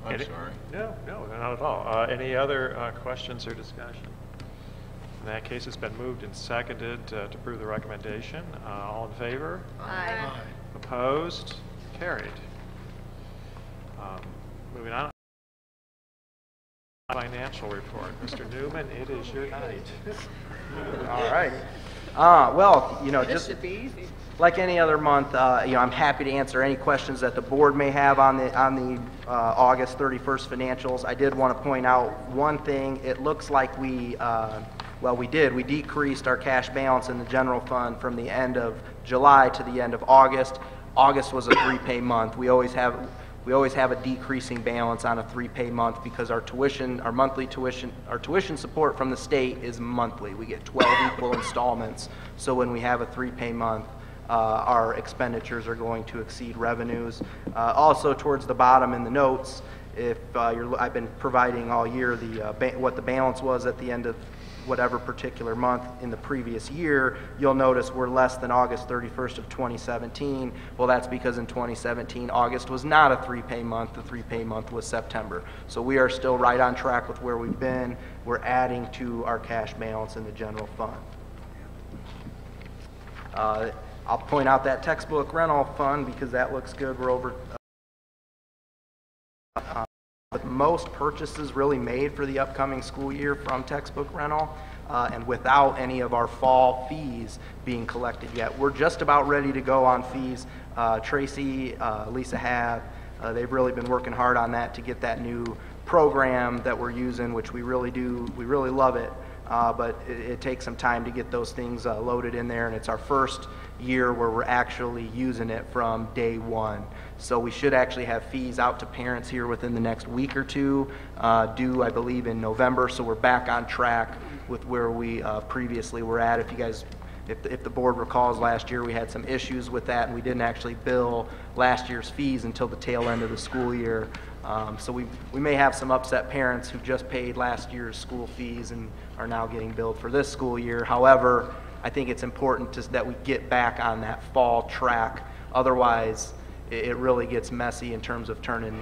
I'm sorry. No, not at all. Any other questions or discussion? In that case, it's been moved and seconded to approve the recommendation. All in favor? Aye. Opposed? Carried. Moving on. Financial report. Mr. Newman, it is your night. All right. Well, you know, This just should be easy. like any other month, you know, I'm happy to answer any questions that the board may have on the August 31st financials. I did want to point out one thing. It looks like we decreased our cash balance in the general fund from the end of July to the end of August. August was a 3-pay month. We always have a decreasing balance on a 3-pay month because our monthly tuition support from the state is monthly. We get 12 equal installments. So when we have a 3-pay month, our expenditures are going to exceed revenues. Also, towards the bottom in the notes, if I've been providing all year what the balance was at the end of whatever particular month in the previous year. You'll notice we're less than August 31st of 2017. Well, that's because in 2017, August was not a 3-pay month. The 3-pay month was September. So we are still right on track with where we've been. We're adding to our cash balance in the general fund. I'll point out that textbook rental fund because that looks good. We're over with most purchases really made for the upcoming school year from textbook rental and without any of our fall fees being collected yet. We're just about ready to go on fees. Tracy, Lisa have, they've really been working hard on that to get that new program that we're using, which we really love it. But it takes some time to get those things loaded in there, and it's our first year where we're actually using it from day one. So we should actually have fees out to parents here within the next week or two, due I believe in November, so we're back on track with where we previously were at. If the board recalls, last year we had some issues with that and we didn't actually bill last year's fees until the tail end of the school year. So we may have some upset parents who just paid last year's school fees and are now getting billed for this school year. However, I think it's important that we get back on that fall track. Otherwise, it really gets messy in terms of turning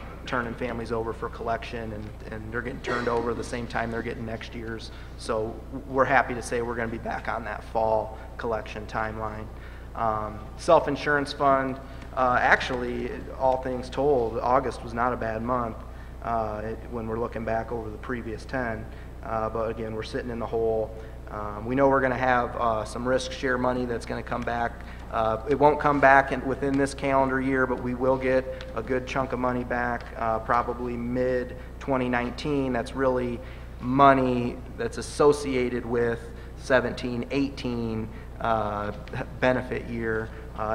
families over for collection, and they're getting turned over the same time they're getting next year's. So we're happy to say we're going to be back on that fall collection timeline. Self-insurance fund, actually, all things told, August was not a bad month when we're looking back over the previous 10. But again, we're sitting in the hole. We know we're going to have some risk share money that's going to come back. It won't come back within this calendar year, but we will get a good chunk of money back probably mid-2019. That's really money that's associated with 17-18 benefit year,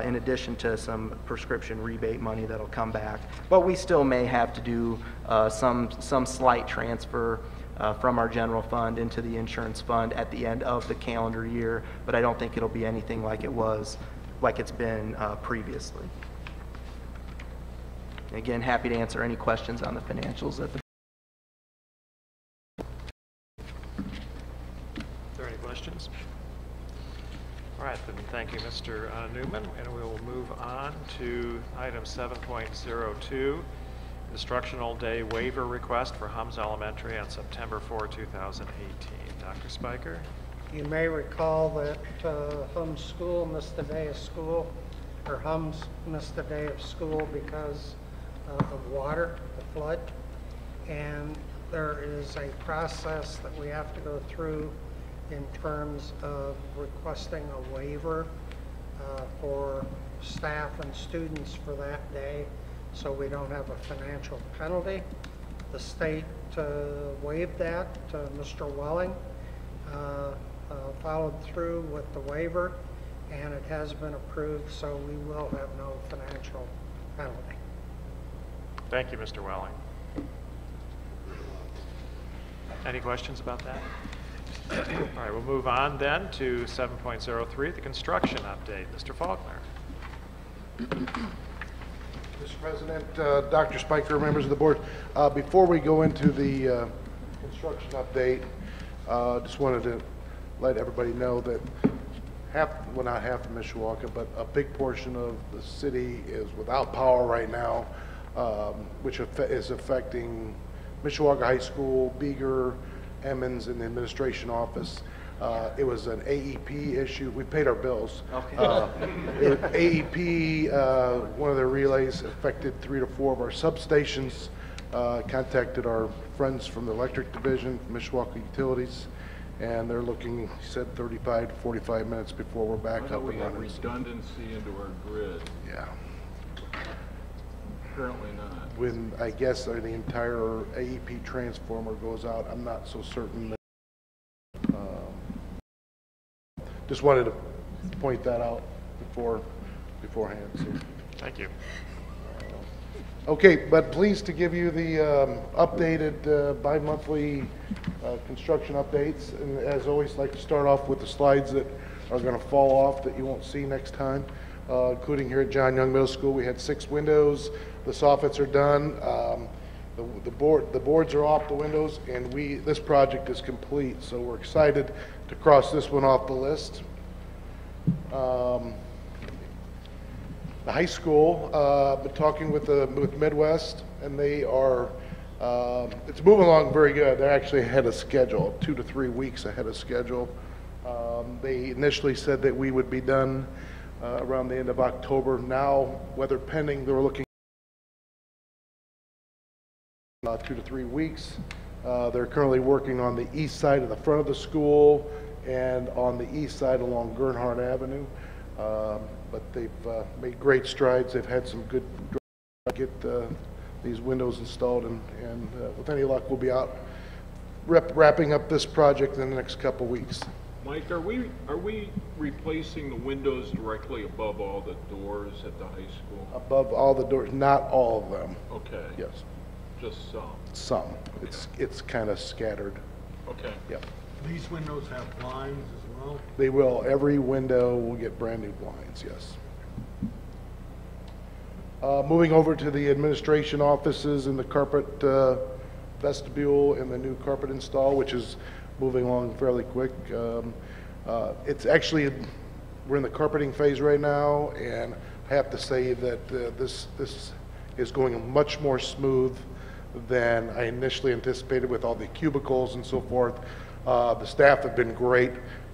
in addition to some prescription rebate money that'll come back. But we still may have to do some slight transfer from our general fund into the insurance fund at the end of the calendar year, but I don't think it'll be anything like it's been previously. Again, happy to answer any questions on the financials at the. Are there any questions? All right, then thank you, Mr. Newman, and we will move on to item 7.02. Instructional day waiver request for Hums Elementary on September 4, 2018. Dr. Spiker? You may recall that Hums School missed a day of school, or Hums missed a day of school because of water, the flood. And there is a process that we have to go through in terms of requesting a waiver for staff and students for that day, so we don't have a financial penalty. The state waived that. Mr. Welling followed through with the waiver, and it has been approved, so we will have no financial penalty. Thank you, Mr. Welling. Any questions about that? All right, we'll move on then to 7.03, the construction update. Mr. Faulkner. Mr. President, Dr. Spiker, members of the board, before we go into the construction update, just wanted to let everybody know that not half of Mishawaka, but a big portion of the city is without power right now, which is affecting Mishawaka High School, Beeger, Emmons, and the administration office. It was an AEP issue. We paid our bills. Okay. AEP, one of their relays affected 3 to 4 of our substations. Contacted our friends from the electric division, Mishawaka Utilities, and they're looking, he said 35 to 45 minutes before we're back up We and have running. redundancy into our grid. Yeah. Apparently not. When, I guess, the entire AEP transformer goes out, I'm not so certain that, just wanted to point that out beforehand. So. Thank you. Okay, but pleased to give you the updated bi-monthly construction updates. And as always, like to start off with the slides that are going to fall off that you won't see next time, including here at John Young Middle School. We had 6 windows. The soffits are done. The boards are off the windows, and this project is complete. So we're excited to cross this one off the list. The high school, been talking with Midwest, and they are, it's moving along very good. They're actually ahead of schedule, 2 to 3 weeks ahead of schedule. They initially said that we would be done around the end of October. Now, weather pending, they're looking 2 to 3 weeks. They're currently working on the east side of the front of the school and on the east side along Gernhardt Avenue. But they've made great strides. They've had some good get these windows installed, and with any luck, we'll be out wrapping up this project in the next couple weeks. Mike, are we replacing the windows directly above all the doors at the high school? Above all the doors, not all of them. Okay. Yes. Just some. Some. Okay. It's kind of scattered. Okay. Yep. These windows have blinds as well? They will. Every window will get brand new blinds, yes. Moving over to the administration offices and the carpet vestibule and the new carpet install, which is moving along fairly quick. It's actually, we're in the carpeting phase right now, and I have to say that this is going much more smooth than I initially anticipated with all the cubicles and so forth. The staff have been great,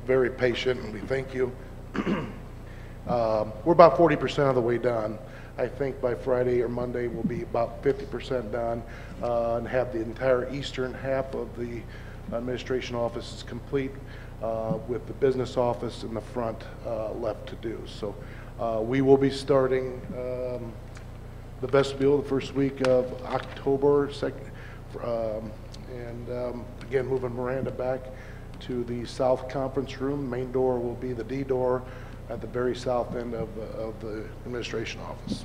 very patient, and we thank you. We're about 40% of the way done. I think by Friday or Monday we'll be about 50% done and have the entire eastern half of the administration office is complete with the business office in the front left to do. So we will be starting the vestibule the first week of October, again, moving Miranda back to the south conference room. The main door will be the D door at the very south end of the administration office.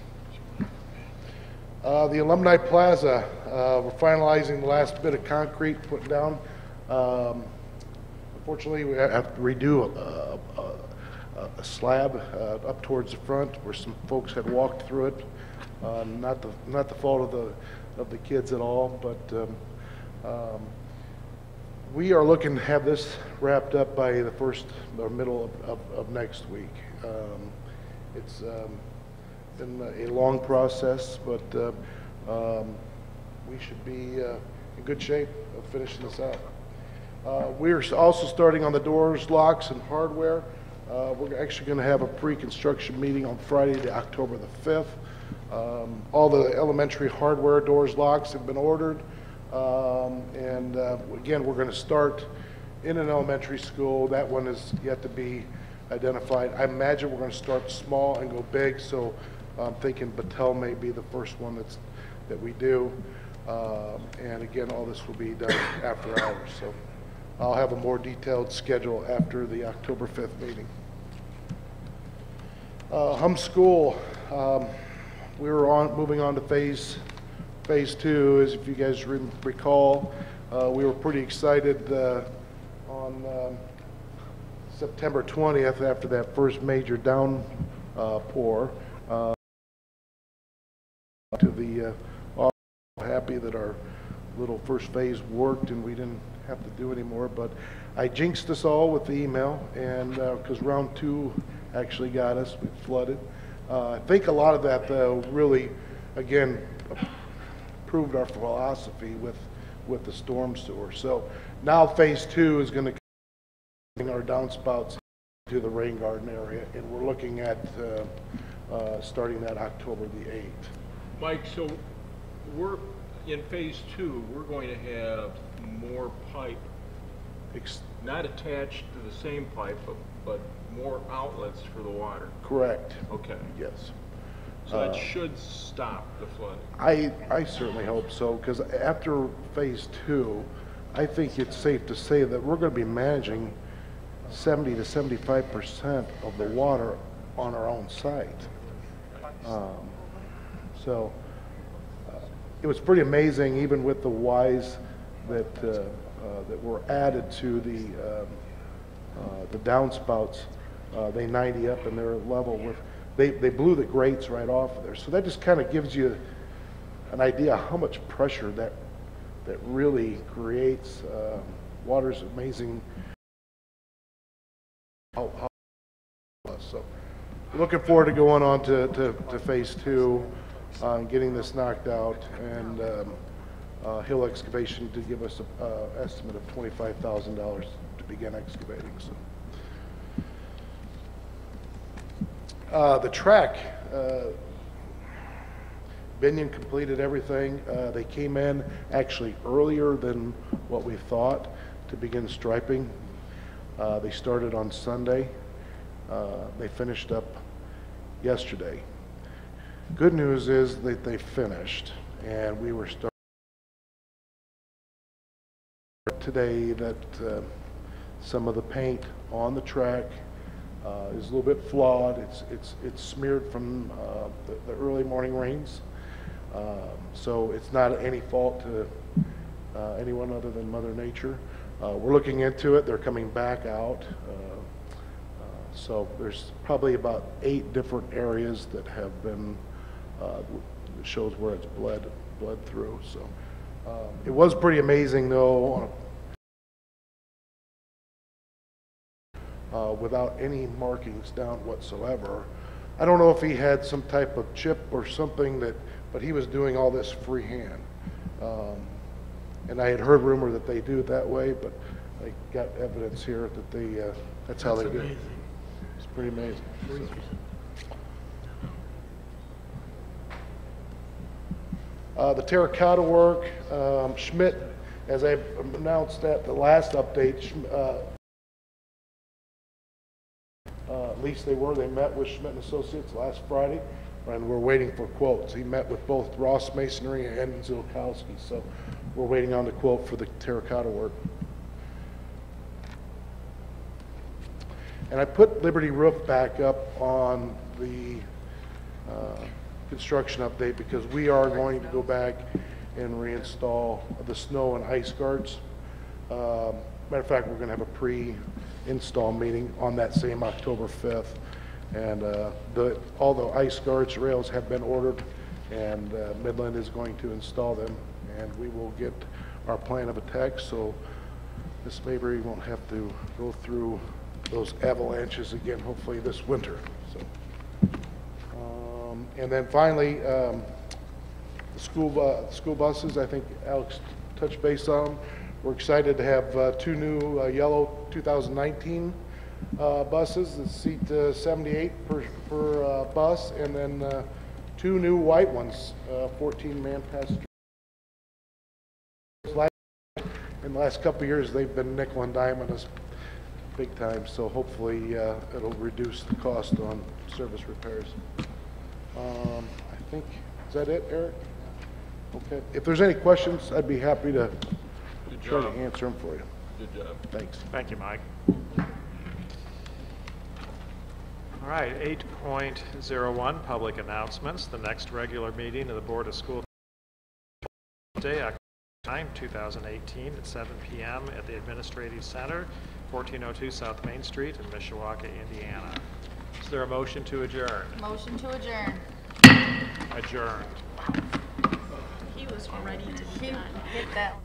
The Alumni Plaza, we're finalizing the last bit of concrete put down. Unfortunately, we have to redo a slab up towards the front where some folks had walked through it. Not the fault of the kids at all, but we are looking to have this wrapped up by the first or middle of next week. It's been a long process, but we should be in good shape of finishing this out. We're also starting on the doors, locks, and hardware. We're actually going to have a pre-construction meeting on Friday, October the 5th. All the elementary hardware, doors, locks have been ordered. Again, we're going to start in an elementary school. That one is yet to be identified. I imagine we're going to start small and go big, so I'm thinking Battelle may be the first one that we do. And again, all this will be done after hours. So I'll have a more detailed schedule after the October 5th meeting. Hum School, we were moving on to phase 2, as if you guys recall. We were pretty excited on September 20th after that first major downpour to the happy that our little first phase worked and we didn't have to do anymore, but I jinxed us all with the email, and because round 2 actually got us, we flooded. I think a lot of that though really, again, proved our philosophy with the storm sewer. So now phase 2 is going to bring our downspouts to the rain garden area, and we're looking at starting that October the 8th. Mike, so in phase 2, we're going to have more pipe not attached to the same pipe, but more outlets for the water. Correct. Okay. Yes. So that should stop the flooding. I certainly hope so, because after phase 2, I think it's safe to say that we're going to be managing 70 to 75% of the water on our own site. So it was pretty amazing, even with the Ys that were added to the downspouts. They 90 up and they're level with. They blew the grates right off of there. So that just kind of gives you an idea how much pressure that really creates. Water's amazing. So looking forward to going on to phase 2 and getting this knocked out, and Hill Excavation to give us an estimate of $25,000 to begin excavating. So. The track, Binion completed everything. They came in actually earlier than what we thought to begin striping. They started on Sunday. They finished up yesterday. Good news is that they finished, and we were starting today that some of the paint on the track is a little bit flawed. It's smeared from the early morning rains, so it's not any fault to anyone other than Mother Nature. We're looking into it. They're coming back out, so there's probably about 8 different areas that have been shows where it's bled through. So it was pretty amazing though. Without any markings down whatsoever. I don't know if he had some type of chip or something but he was doing all this freehand. And I had heard rumor that they do it that way, but I got evidence here that that's how they do it. It's pretty amazing. The terracotta work, Schmidt, as I announced at the last update, at least they met with Schmidt & Associates last Friday, and we're waiting for quotes. He met with both Ross Masonry and Zilkowski, so we're waiting on the quote for the terracotta work. And I put Liberty Roof back up on the construction update because we are going to go back and reinstall the snow and ice guards. Matter of fact, we're going to have a pre-install meeting on that same October 5th. And all the ice guards rails have been ordered, and Midland is going to install them, and we will get our plan of attack so Miss Mabry won't have to go through those avalanches again, hopefully this winter. So, and then finally, the school buses, I think Alex touched base on. We're excited to have 2 new yellow 2019 buses that seat 78 per bus, and then 2 new white ones, 14-man passenger. In the last couple of years, they've been nickel and diming us big time, so hopefully it'll reduce the cost on service repairs. I think, is that it, Eric? Okay. If there's any questions, I'd be happy to try to answer them for you. Good job. Thanks. Thank you, Mike. All right, 8.01, public announcements. The next regular meeting of the Board of School Day, October 9, 2018 at 7 p.m. at the Administrative Center, 1402 South Main Street in Mishawaka, Indiana. Is there a motion to adjourn? Motion to adjourn. Adjourned. He was ready to be done. Hit that one.